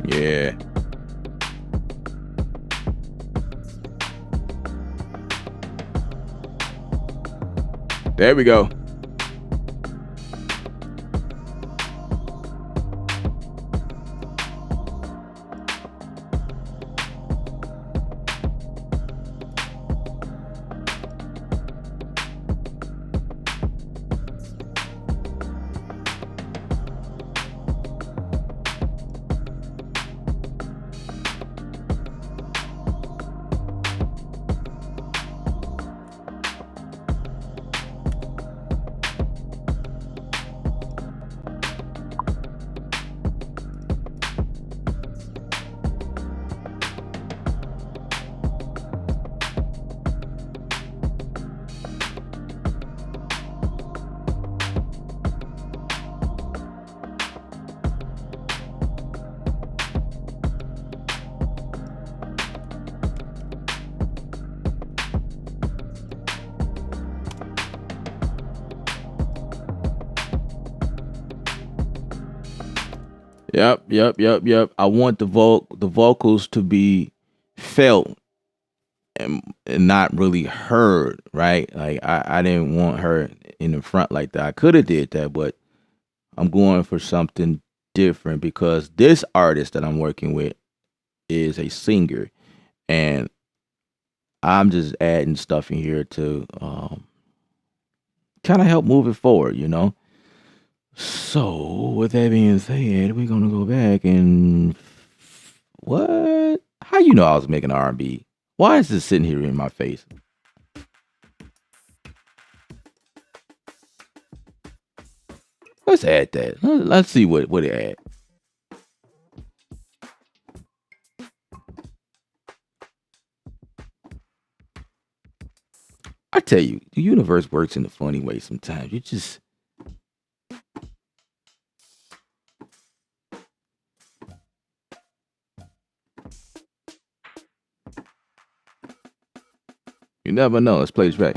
yeah. There we go. Yep. I want the vocals to be felt and not really heard, right? Like I didn't want her in the front like that. I could have did that, but I'm going for something different because this artist that I'm working with is a singer, and I'm just adding stuff in here to kind of help move it forward, you know. So with that being said, we're gonna go back and what? How you know I was making R&B? Why is this sitting here in my face? Let's add that. Let's see what it add. I tell you, the universe works in a funny way sometimes. You never know. Let's play this back.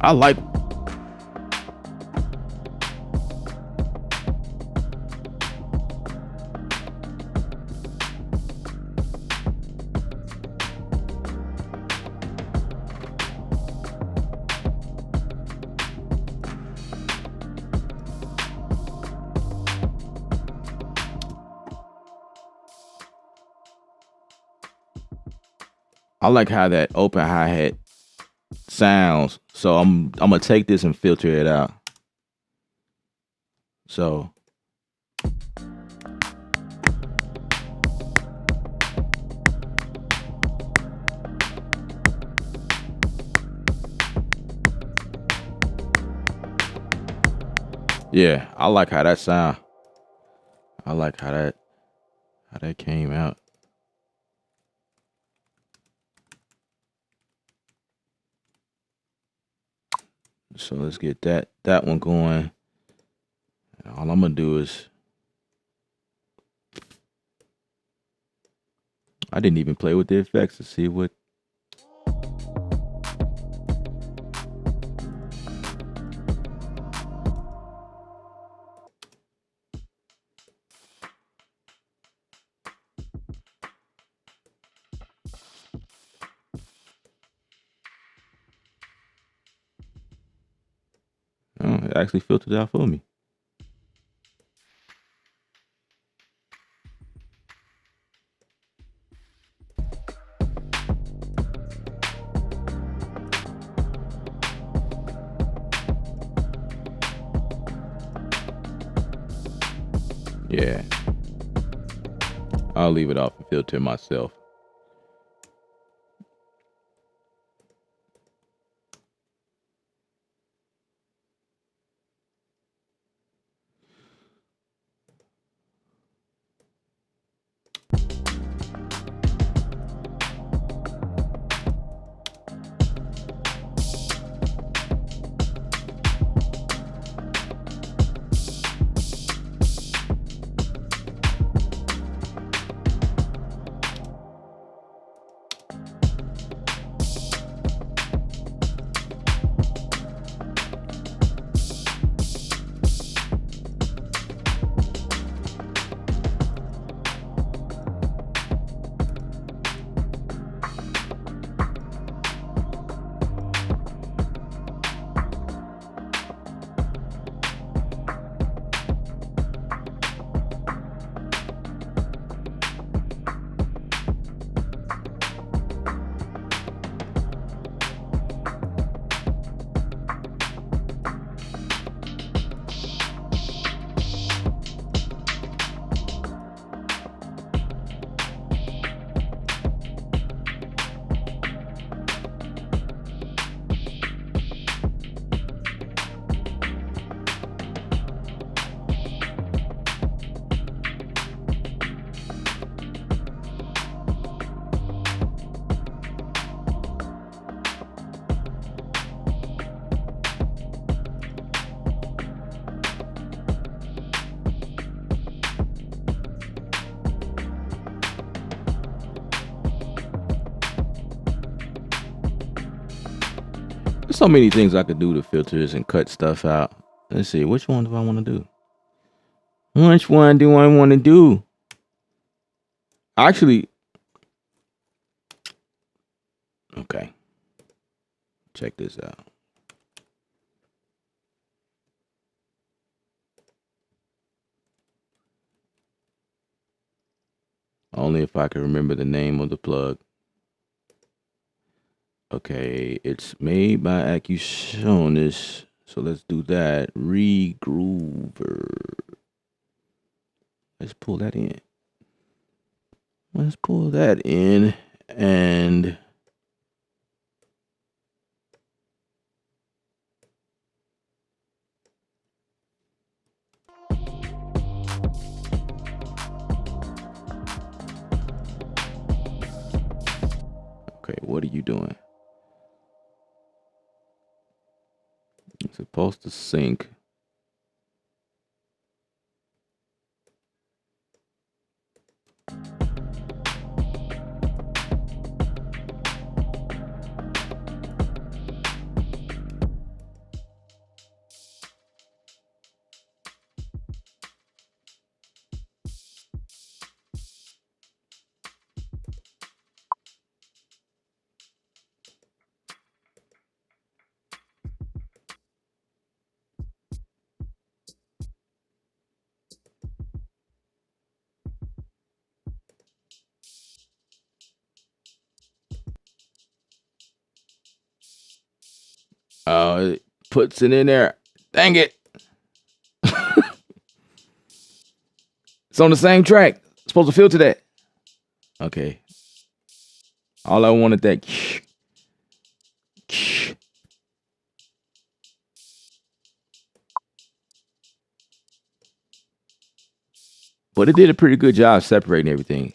I like I like how that open hi hat sounds. So I'm gonna take this and filter it out. So yeah, I like how that sound. I like how that came out. So let's get that one going. All I'm gonna do is I didn't even play with the effects to see what. Oh, it actually filtered out for me. Yeah, I'll leave it off and filter myself. so many things I could do to filters and cut stuff out. Let's see, which one do I want to do? Which one do I want to do? Actually, okay. Check this out. Only if I can remember the name of the plug. Okay, it's made by Accusonis. So let's do that. Regroover. Let's pull that in. Let's pull that in and okay, what are you doing? It's supposed to sync. It puts it in there. Dang it. It's on the same track. It's supposed to filter that. Okay. All I wanted that. But it did a pretty good job separating everything.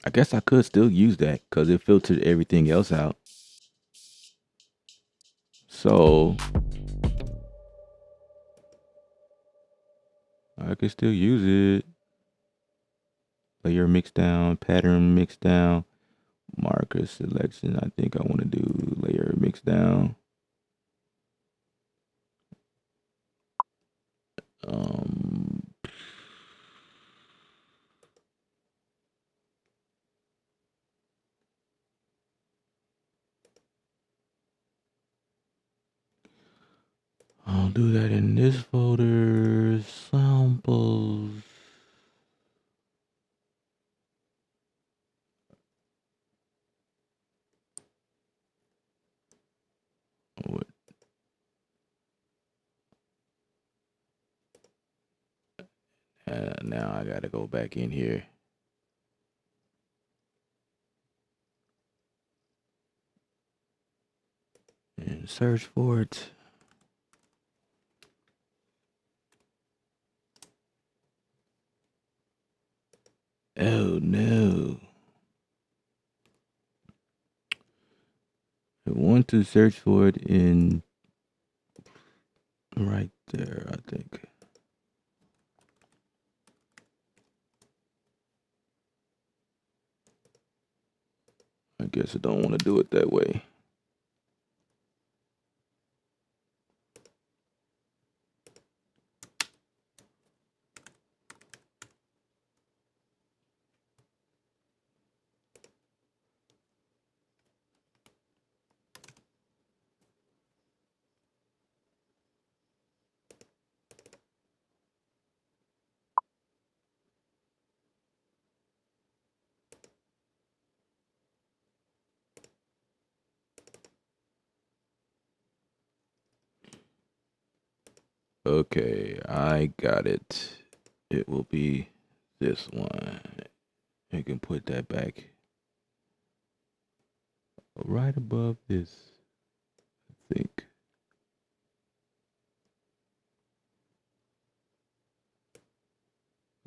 I guess I could still use that because it filtered everything else out. So I could still use it. Layer mix down, pattern mix down, marker selection. I think I want to do layer mix down. I'll do that in this folder. Samples. What? Now I gotta go back in here. And search for it. Oh no. I want to search for it in right there, I think. I guess I don't want to do it that way. Okay, I got it. It will be this one. You can put that back right above this, I think.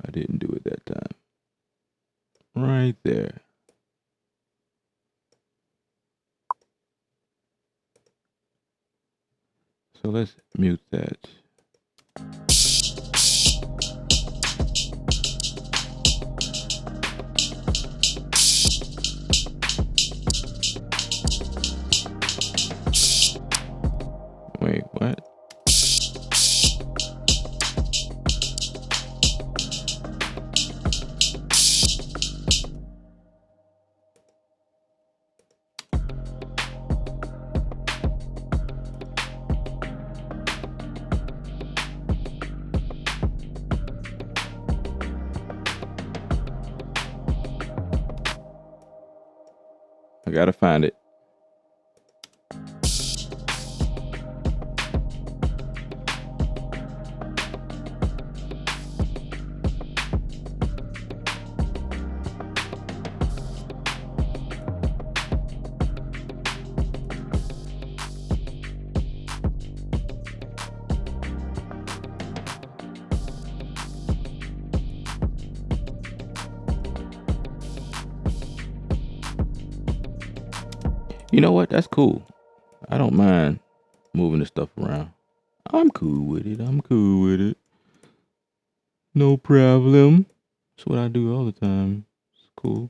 I didn't do it that time. Right there. So let's mute that. Wait, what? I gotta find it. You know what? That's cool. I don't mind moving the stuff around. I'm cool with it. I'm cool with it. No problem. That's what I do all the time. It's cool.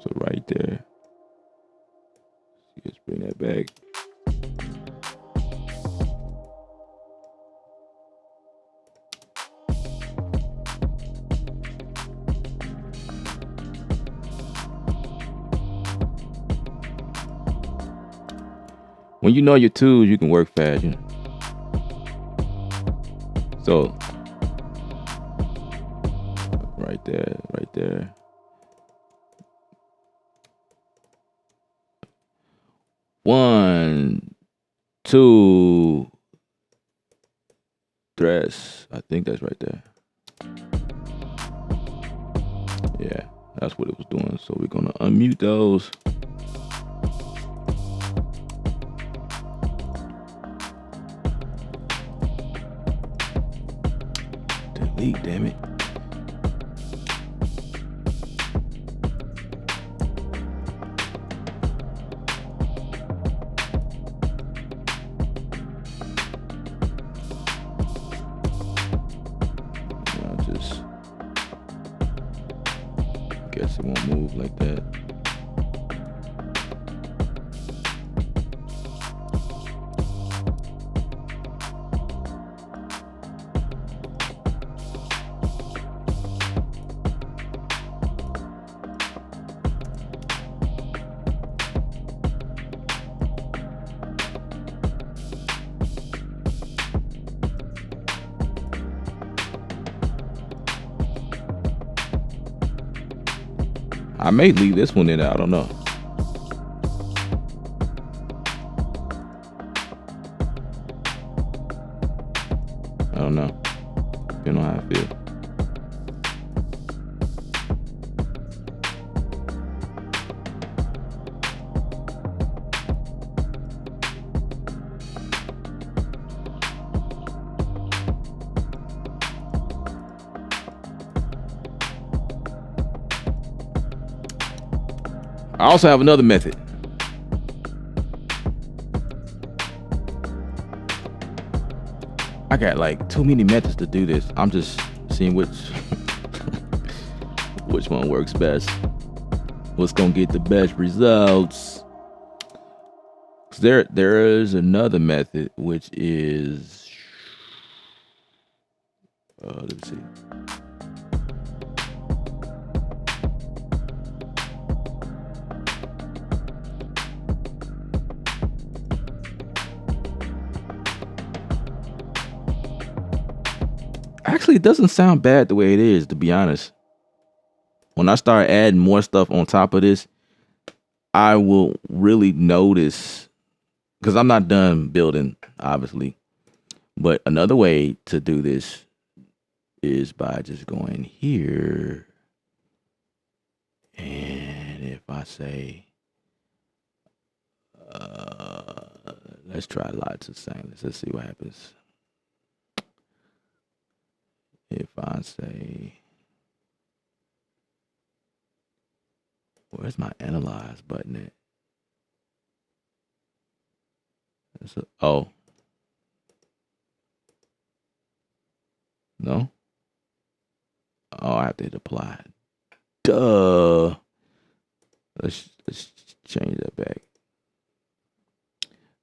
So right there. Let's bring that back. When you know your tools, you can work fast. You know? So right there, right there. One, two, dress. I think that's right there. Yeah, that's what it was doing. So we're gonna unmute those. Delete, damn it. Guess it won't move like that. I may leave this one in there. I don't know. I don't know. Depending on how I feel. I also have another method. I got like too many methods to do this. I'm just seeing which which one works best. What's gonna get the best results? There is another method which is let's see. Actually, it doesn't sound bad the way it is, to be honest. When I start adding more stuff on top of this, I will really notice, because I'm not done building, obviously. But another way to do this is by just going here. And if I say, let's try lots of stainless. Let's see what happens. If I say Where's my analyze button at? Oh, no. Oh, I have to hit apply. Duh. Let's change that back.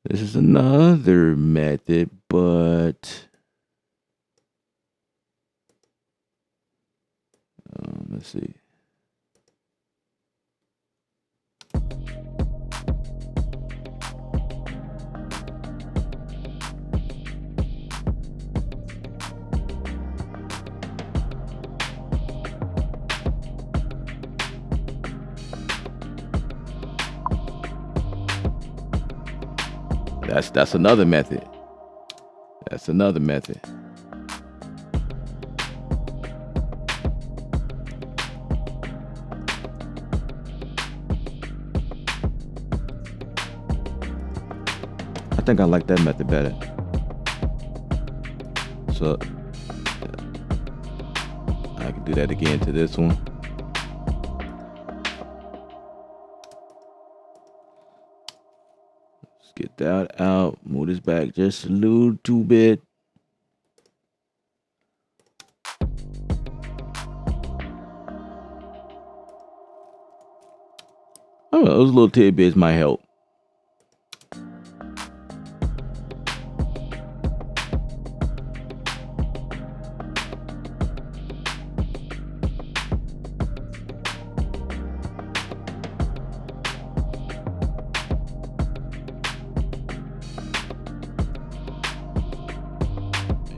This is another method, but let's see. That's another method. That's another method. I think I like that method better. So I can do that again to this one. Let's get that out. Move this back just a little too bit. Oh, those little tidbits might help.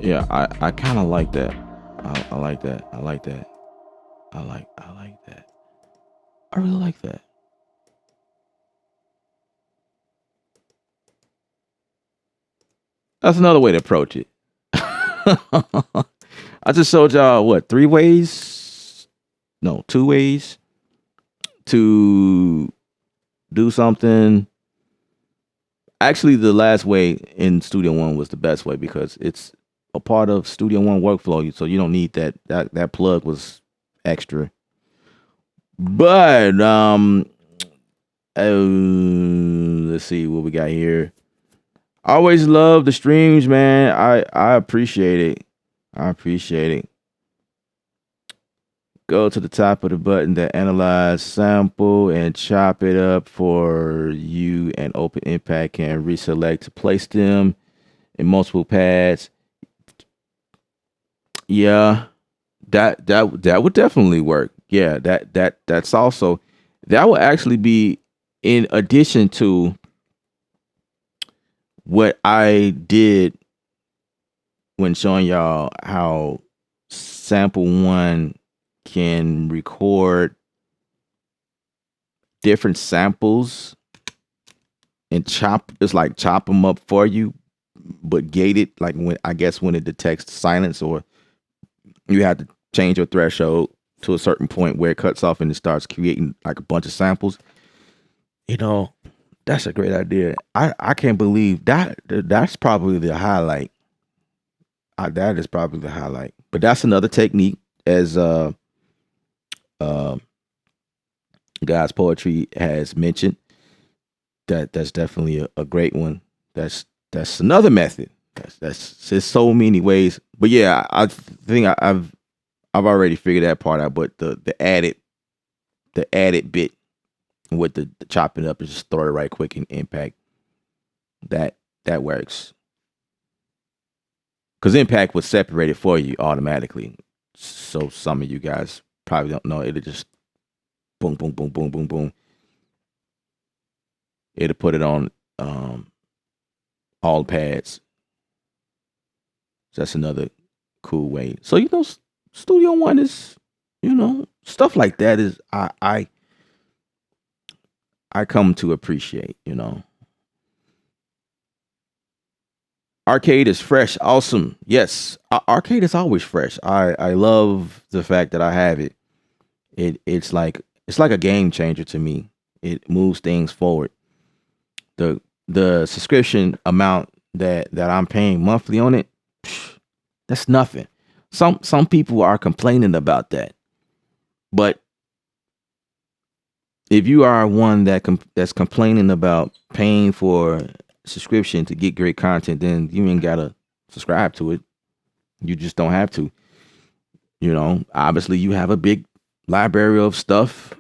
Yeah, I kind of like that. I like that. I like that. I like that. I really like that. That's another way to approach it. I just showed y'all what, 3 ways? No, 2 ways to do something. Actually, the last way in Studio One was the best way because it's a part of Studio One workflow, so you don't need that. That plug was extra. But let's see what we got here. I always love the streams, man. I appreciate it. I appreciate it. Go to the top of the button that analyze sample and chop it up for you, and Open Impact can reselect to place them in multiple pads. Yeah, that would definitely work. Yeah, that's also, that would actually be in addition to what I did when showing y'all how sample one can record different samples and chop them up for you, but gated, like when, I guess when it detects silence, or you have to change your threshold to a certain point where it cuts off and it starts creating like a bunch of samples. You know, that's a great idea. I can't believe that's probably the highlight. That is probably the highlight. But that's another technique, as uh God's Poetry has mentioned. That's definitely a great one. That's another method. That's there's so many ways. But yeah, I think I've already figured that part out. But the added bit with the chopping up is just throw it right quick and impact. That works. Because impact was separated for you automatically. So some of you guys probably don't know. It'll just boom, boom, boom, boom, boom, boom. It'll put it on all pads. So that's another cool way. So Studio One is, stuff like that is I come to appreciate. Arcade is fresh, awesome. Yes, arcade is always fresh. I love the fact that I have it. It's like a game changer to me. It moves things forward. The subscription amount that I'm paying monthly on it, that's nothing. Some people are complaining about that, but if you are one that's complaining about paying for subscription to get great content, then you ain't gotta subscribe to it. You just don't have to. Obviously, you have a big library of stuff,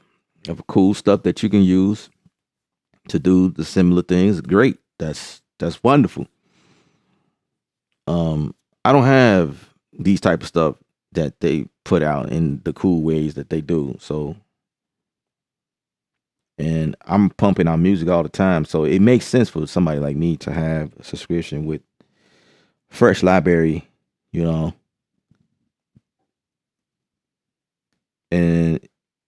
of cool stuff that you can use to do the similar things. Great. That's wonderful. I don't have these type of stuff that they put out in the cool ways that they do. So, and I'm pumping out music all the time, so it makes sense for somebody like me to have a subscription with fresh library, you know. And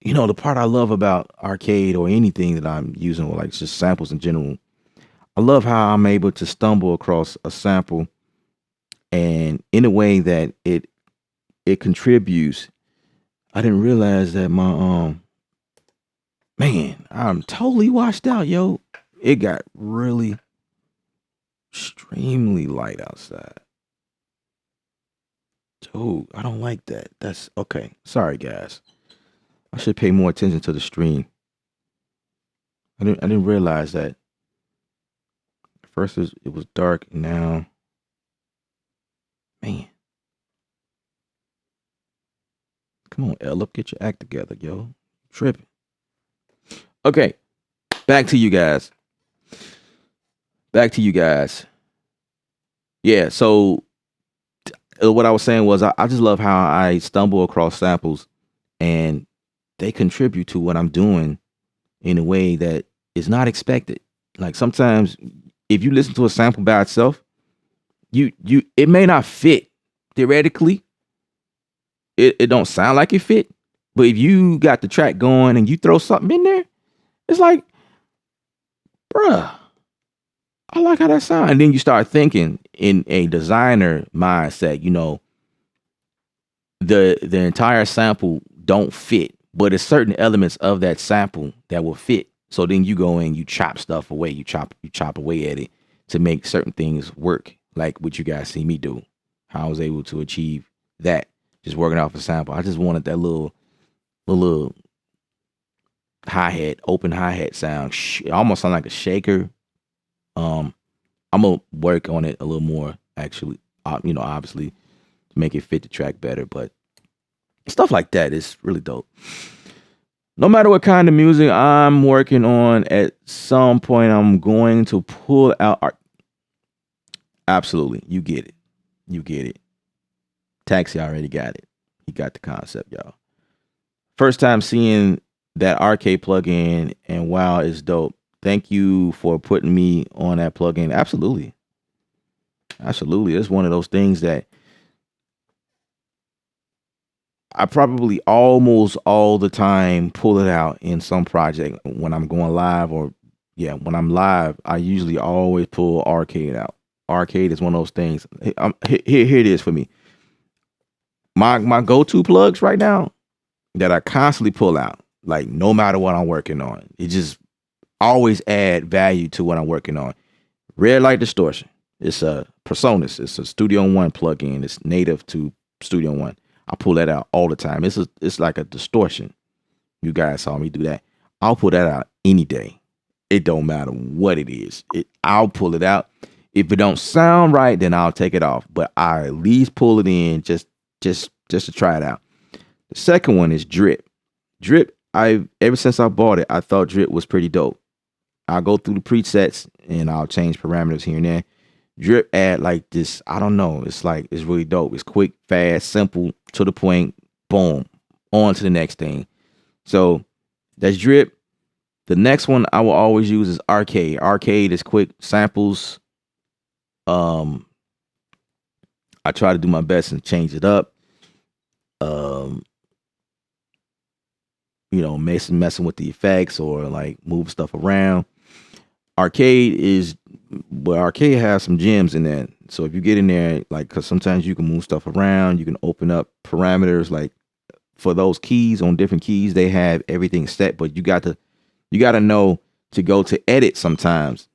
the part I love about arcade or anything that I'm using, or like just samples in general, I love how I'm able to stumble across a sample and in a way that it contributes. I didn't realize that my man, I'm totally washed out, yo. It got really extremely light outside. Dude, I don't like that. That's okay. Sorry, guys. I should pay more attention to the stream. I didn't realize that. First it was dark. Now, man, come on, Ella, get your act together, yo. Tripping. Okay, back to you guys. Back to you guys. Yeah. So what I was saying was I just love how I stumble across samples and they contribute to what I'm doing in a way that is not expected. Like sometimes if you listen to a sample by itself, you it may not fit theoretically. It don't sound like it fit. But if you got the track going and you throw something in there, it's like, bruh, I like how that sounds. And then you start thinking in a designer mindset, the entire sample don't fit, but it's certain elements of that sample that will fit. So then you go and you chop stuff away, you chop away at it to make certain things work, like what you guys see me do. How I was able to achieve that just working off a sample. I just wanted that little hi-hat, open hi-hat sound. Almost sound like a shaker. I'm gonna work on it a little more actually, obviously to make it fit the track better, but stuff like that is really dope. No matter what kind of music I'm working on, at some point I'm going to pull out art. Absolutely. You get it. You get it. Taxi already got it. He got the concept, y'all. First time seeing that arcade plugin, and wow, it's dope. Thank you for putting me on that plugin. Absolutely. Absolutely. It's one of those things that I probably almost all the time pull it out in some project when I'm going live, or yeah, when I'm live, I usually always pull arcade out. Arcade is one of those things. Here it is for me. My go-to plugs right now that I constantly pull out, like no matter what I'm working on. It just always add value to what I'm working on. Red light distortion. It's a Personas. It's a Studio One plugin. It's native to Studio One. I pull that out all the time. It's like a distortion. You guys saw me do that. I'll pull that out any day. It don't matter what it is. I'll pull it out. If it don't sound right, then I'll take it off. But I at least pull it in just to try it out. The second one is Drip. Drip, I ever since I bought it, I thought Drip was pretty dope. I'll go through the presets and I'll change parameters here and there. Drip add like this, I don't know. It's really dope. It's quick, fast, simple, to the point, boom, on to the next thing. So that's Drip. The next one I will always use is Arcade. Arcade is quick samples. I try to do my best and change it up. Um, messing with the effects or like move stuff around. Arcade has some gems in there. So if you get in there, like, cause sometimes you can move stuff around, you can open up parameters, like for those keys on different keys, they have everything set, but you got to know to go to edit sometimes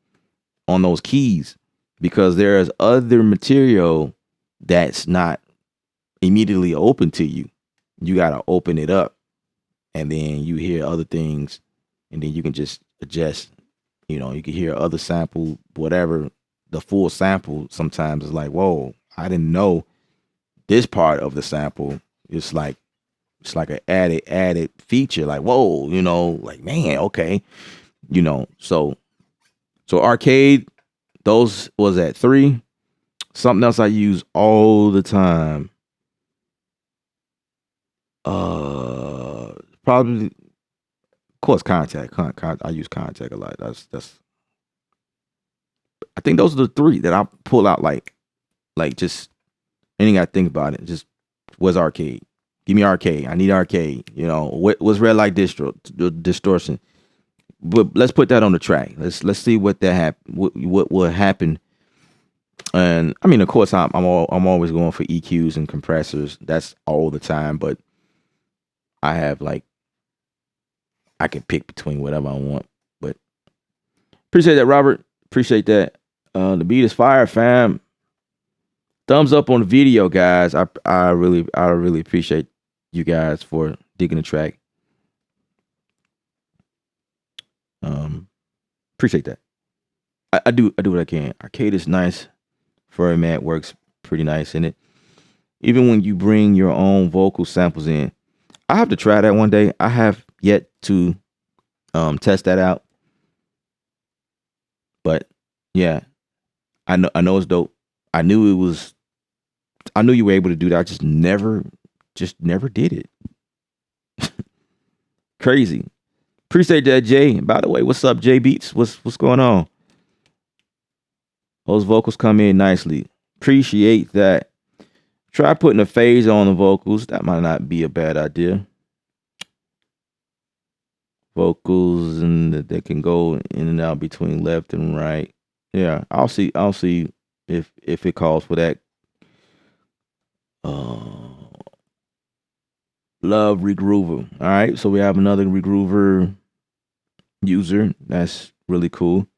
on those keys because there's other material that's not immediately open to you. You got to open it up and then you hear other things and then you can just adjust. You know, you can hear other sample, whatever. The full sample sometimes is like, whoa, I didn't know this part of the sample. It's like an added feature. Like, whoa, you know, like, man, okay, you know. So arcade, those was at 3. Something else I use all the time. Probably, of course, contact. I use contact a lot. That's. I think those are the 3 that I pull out. Like just anything I think about it. Just was arcade. Give me arcade. I need arcade. You know what's red light distortion. But let's put that on the track. Let's see what that happen. What will happen. And I mean, of course, I'm always going for EQs and compressors. That's all the time. But I have like I can pick between whatever I want. But appreciate that, Robert. Appreciate that. The beat is fire, fam. Thumbs up on the video, guys. I really appreciate you guys for digging the track. Appreciate that. I do what I can. Arcade is nice. Format works pretty nice in it. Even when you bring your own vocal samples in, I have to try that one day. I have yet to test that out. But yeah, I know it's dope. I knew you were able to do that. I just never did it. Crazy. Appreciate that, Jay. By the way, what's up, Jay Beats? What's going on? Those vocals come in nicely. Appreciate that. Try putting a phase on the vocals. That might not be a bad idea. Vocals and they can go in and out between left and right. Yeah, I'll see if it calls for that. Love Regroover. All right, so we have another Regroover user. That's really cool.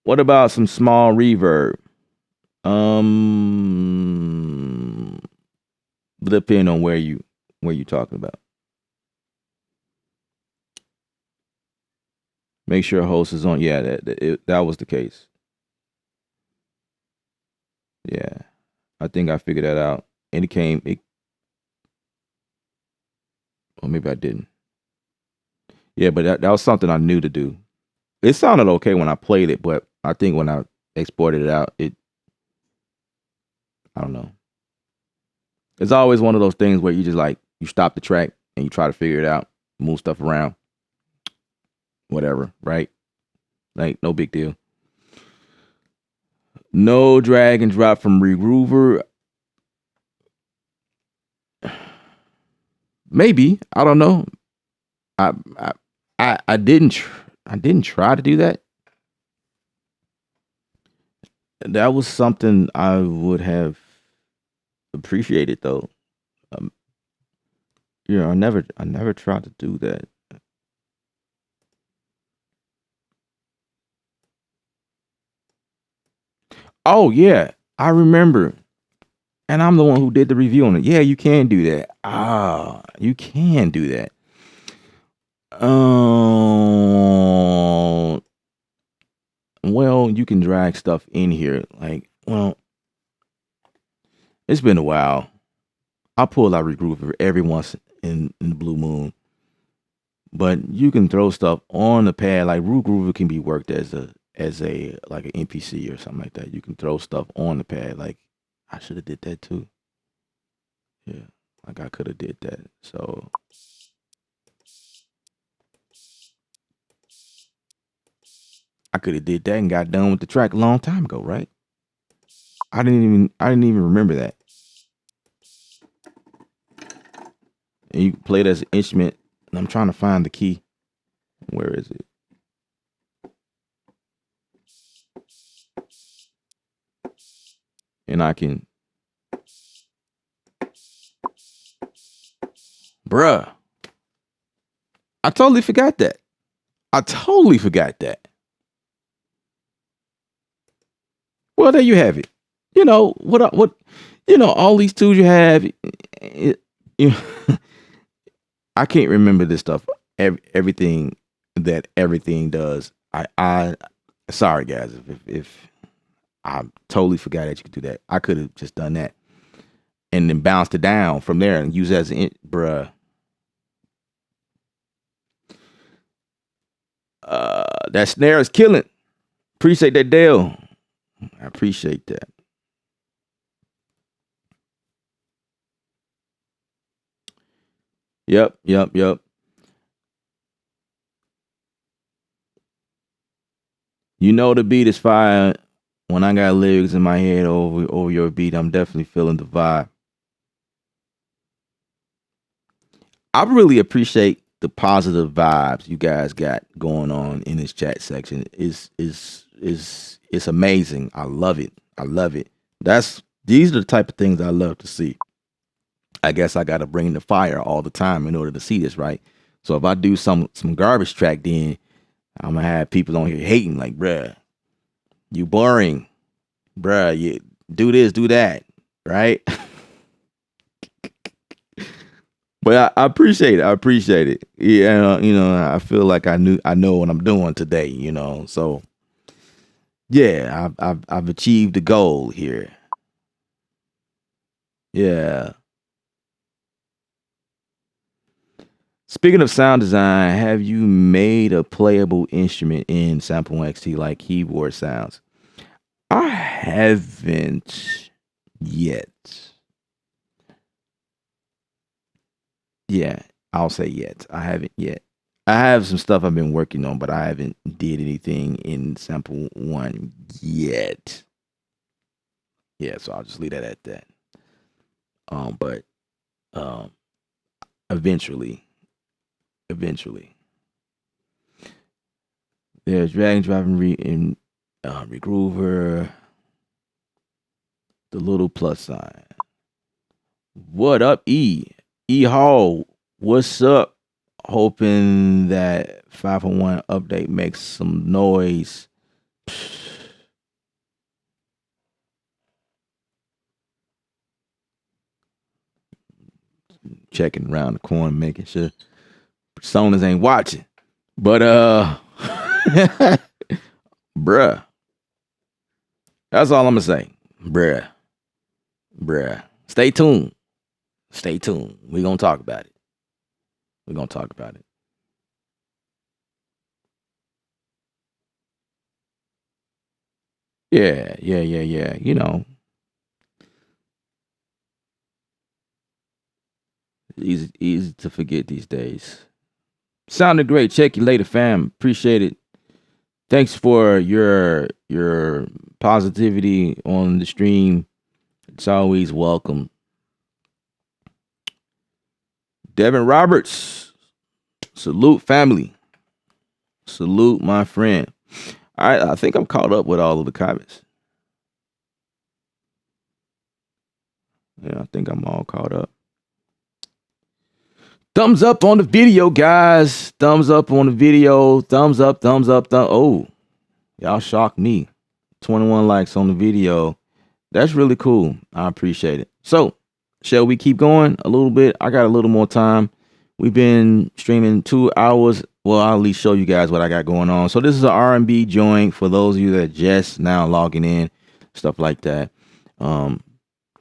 What about some small reverb? Depending on where you talking about. Make sure host is on. Yeah, that was the case. Yeah, I think I figured that out. And or maybe I didn't. Yeah, but that was something I knew to do. It sounded okay when I played it, but I think when I exported it out, I don't know. It's always one of those things where you just like, you stop the track and you try to figure it out, move stuff around, whatever, right? Like, no big deal. No drag and drop from Regroover. Maybe, I don't know. I didn't try to do that. That was something I would have appreciated though. I never tried to do that. Oh yeah, I remember. And I'm the one who did the review on it. Yeah, you can do that. You can do that. Well, you can drag stuff in here. Like, well, it's been a while. I pull out Regroover every once in the blue moon. But you can throw stuff on the pad. Like Regroover can be worked as a like an NPC or something like that. You can throw stuff on the pad. Like, I should have did that too. Yeah, like I could have did that. So I could have did that and got done with the track a long time ago, right? I didn't even remember that. And you play it as an instrument. And I'm trying to find the key. Where is it? And I can, bruh. I totally forgot that. Well, there you have it. You know what? All these tools you have. You know, I can't remember this stuff. everything that everything does. I sorry guys if I totally forgot that you could do that. I could have just done that and then bounced it down from there and use it as bruh. That snare is killing. Appreciate that, Dale. I appreciate that. Yep. You know the beat is fire. When I got lyrics in my head over your beat, I'm definitely feeling the vibe. I really appreciate the positive vibes you guys got going on in this chat section. It's amazing. I love it. I love it. These are the type of things I love to see. I guess I gotta bring the fire all the time in order to see this, right? So if I do some garbage track, then I'm gonna have people on here hating, like, bruh, you boring, bruh, you do this, do that, right? But I appreciate it. I appreciate it. Yeah, I feel like I know what I'm doing today. So yeah, I've achieved the goal here. Yeah. Speaking of sound design, have you made a playable instrument in Sample XT like keyboard sounds? I haven't yet. Yeah, I'll say yet. I haven't yet. I have some stuff I've been working on, but I haven't did anything in Sample 1 yet. Yeah, so I'll just leave that at that. But eventually. There's drag and driving in Regroover, the little plus sign. What up, E? E Hall, what's up? Hoping that 501 update makes some noise. Checking around the corner, making sure personas ain't watching. But bruh. That's all I'm gonna say. Bruh. Stay tuned. We're gonna talk about it. Yeah. Easy to forget these days. Sounded great. Check you later, fam. Appreciate it. Thanks for your positivity on the stream. It's always welcome. Devin Roberts. Salute, family. Salute, my friend. All right, I think I'm caught up with all of the comments. Yeah, I think I'm all caught up. Thumbs up on the video, guys. Thumbs up on the video. Thumbs up. Oh, y'all shocked me. 21 likes on the video. That's really cool. I appreciate it. So, shall we keep going a little bit? I got a little more time. We've been streaming 2 hours. Well, I'll at least show you guys what I got going on. So this is an R&B joint for those of you that just now logging in, stuff like that. Kind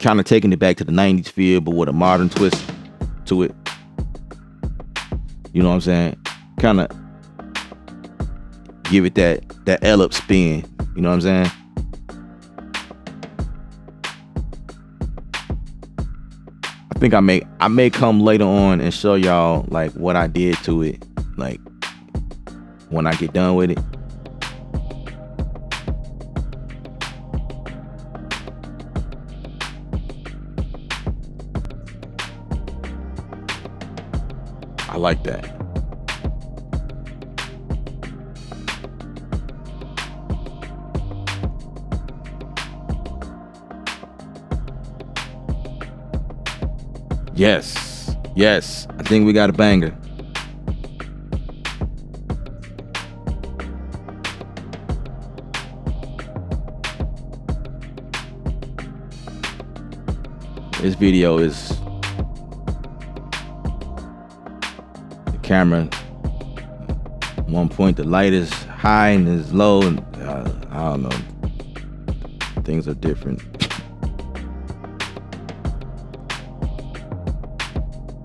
of taking it back to the 90s feel, but with a modern twist to it. You know what I'm saying? Kind of give it that L-up spin. You know what I'm saying? I think I may come later on and show y'all like what I did to it, like when I get done with it. I like that. Yes. I think we got a banger. This video is the camera One point the light is high and is low, and I don't know. Things are different.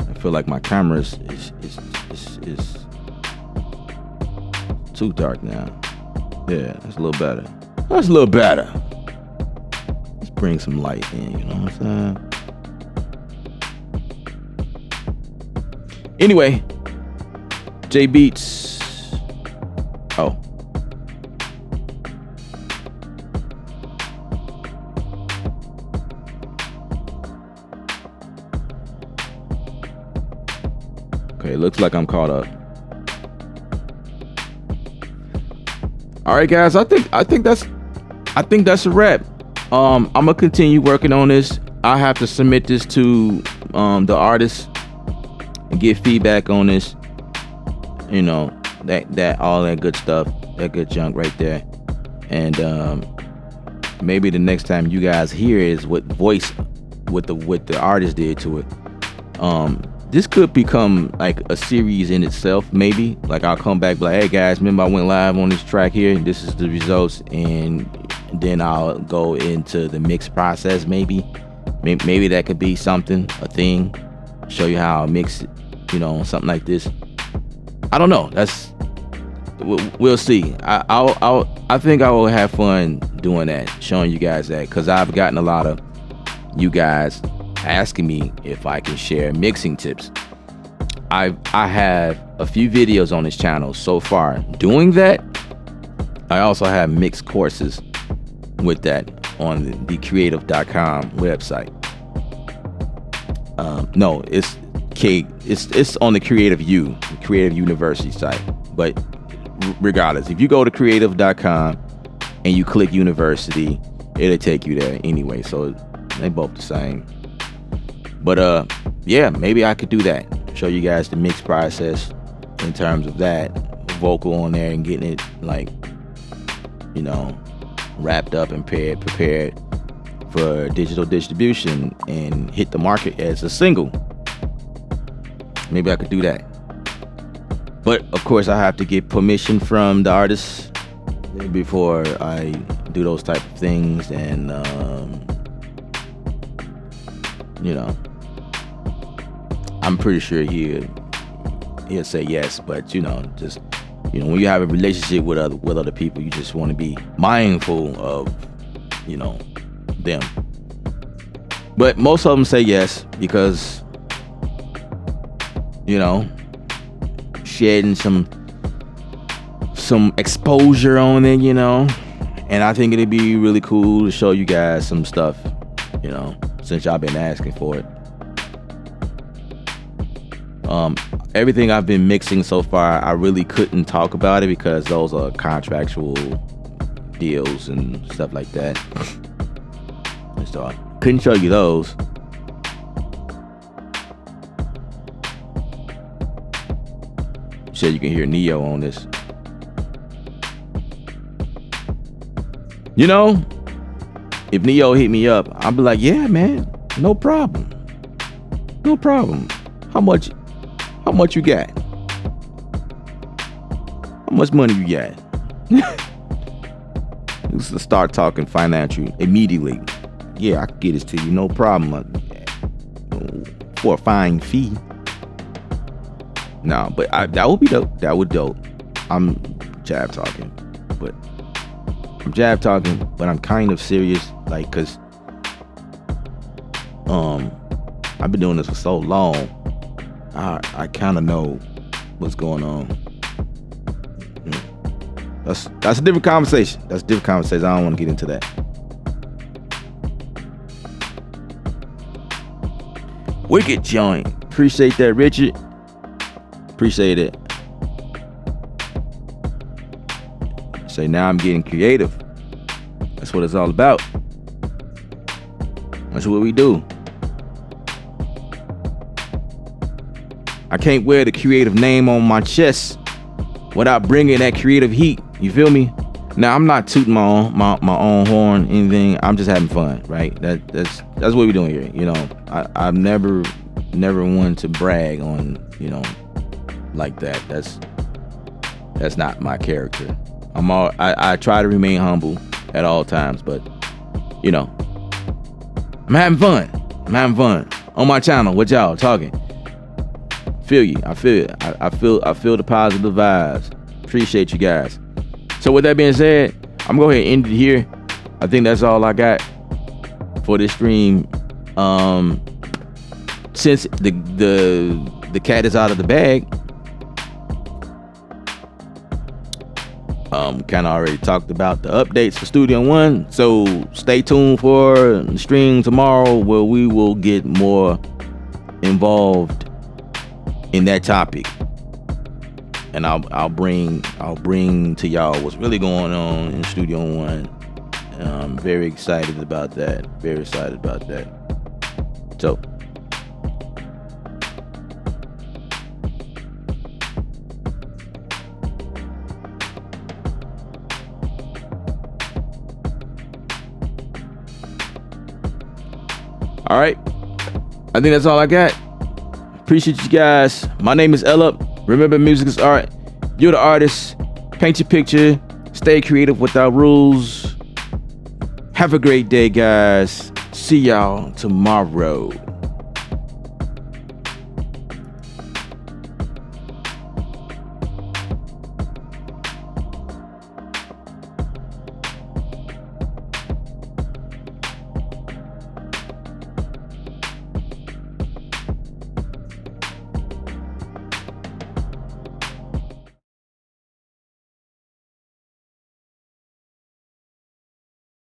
I feel like my camera is too dark now. Yeah, that's a little better. That's a little better. Let's bring some light in, you know what I'm saying? Anyway, J Beats. Oh. Okay, looks like I'm caught up. All right, guys. I think that's a wrap. I'm gonna continue working on this. I have to submit this to the artist and get feedback on this. You know, that all that good stuff, that good junk right there. And maybe the next time you guys hear is what the artist did to it. This could become like a series in itself, maybe. Like I'll come back, be like, hey guys, remember I went live on this track here, and this is the results, and then I'll go into the mix process. Maybe that could be something, a thing. Show you how I mix it, you know, something like this. I don't know. We'll see. I think I will have fun doing that, showing you guys that, because I've gotten a lot of you guys asking me if I can share mixing tips. I have a few videos on this channel so far doing that. I also have mixed courses with that on the Kreatve.com website. No, it's on the Creative University site. But regardless, if you go to Kreatve.com and you click University, it'll take you there anyway. So they both the same. But yeah, maybe I could do that. Show you guys the mix process in terms of that vocal on there and getting it, like, you know, wrapped up and prepared for digital distribution and hit the market as a single. Maybe I could do that. But of course I have to get permission from the artist before I do those type of things, and you know, I'm pretty sure he'll say yes. But you know, just, you know, when you have a relationship with other people, you just want to be mindful of, you know, them. But most of them say yes because, you know, shedding some exposure on it, you know. And I think it'd be really cool to show you guys some stuff, you know, since y'all been asking for it. Everything I've been mixing so far, I really couldn't talk about it because those are contractual deals and stuff like that. So I couldn't show you those. Said you can hear Neo on this. You know, if Neo hit me up, I'll be like, yeah, man, no problem. No problem. How much you got? How much money you got? Let's start talking financial immediately. Yeah, I can get this to you, no problem. For a fine fee. No, but that would be dope. That would dope. I'm jab talking, but I'm kind of serious, like, cause I've been doing this for so long. I kind of know what's going on. That's a different conversation. I don't want to get into that. Wicked joint. Appreciate that, Richard. Appreciate it. Say, now I'm getting creative. That's what it's all about. That's what we do. I can't wear the creative name on my chest without bringing that creative heat. You feel me? Now, I'm not tooting my own horn, anything. I'm just having fun, right? That's what we're doing here. You know, I've never wanted to brag on, you know, like that. That's not my character. I try to remain humble at all times, but you know, I'm having fun. I'm having fun on my channel with y'all talking. Feel you. I feel it. I feel the positive vibes. Appreciate you guys. So with that being said, I'm gonna go ahead and end it here. I think that's all I got for this stream. Since the cat is out of the bag, kind of already talked about the updates for Studio One. So stay tuned for the stream tomorrow where we will get more involved in that topic, and I'll bring to y'all what's really going on in Studio One. I'm very excited about that. Very excited about that. So all right, I think that's all I got. Appreciate you guys. My name is Ella. Remember, music is art. You're the artist. Paint your picture. Stay creative without rules. Have a great day, guys. See y'all tomorrow.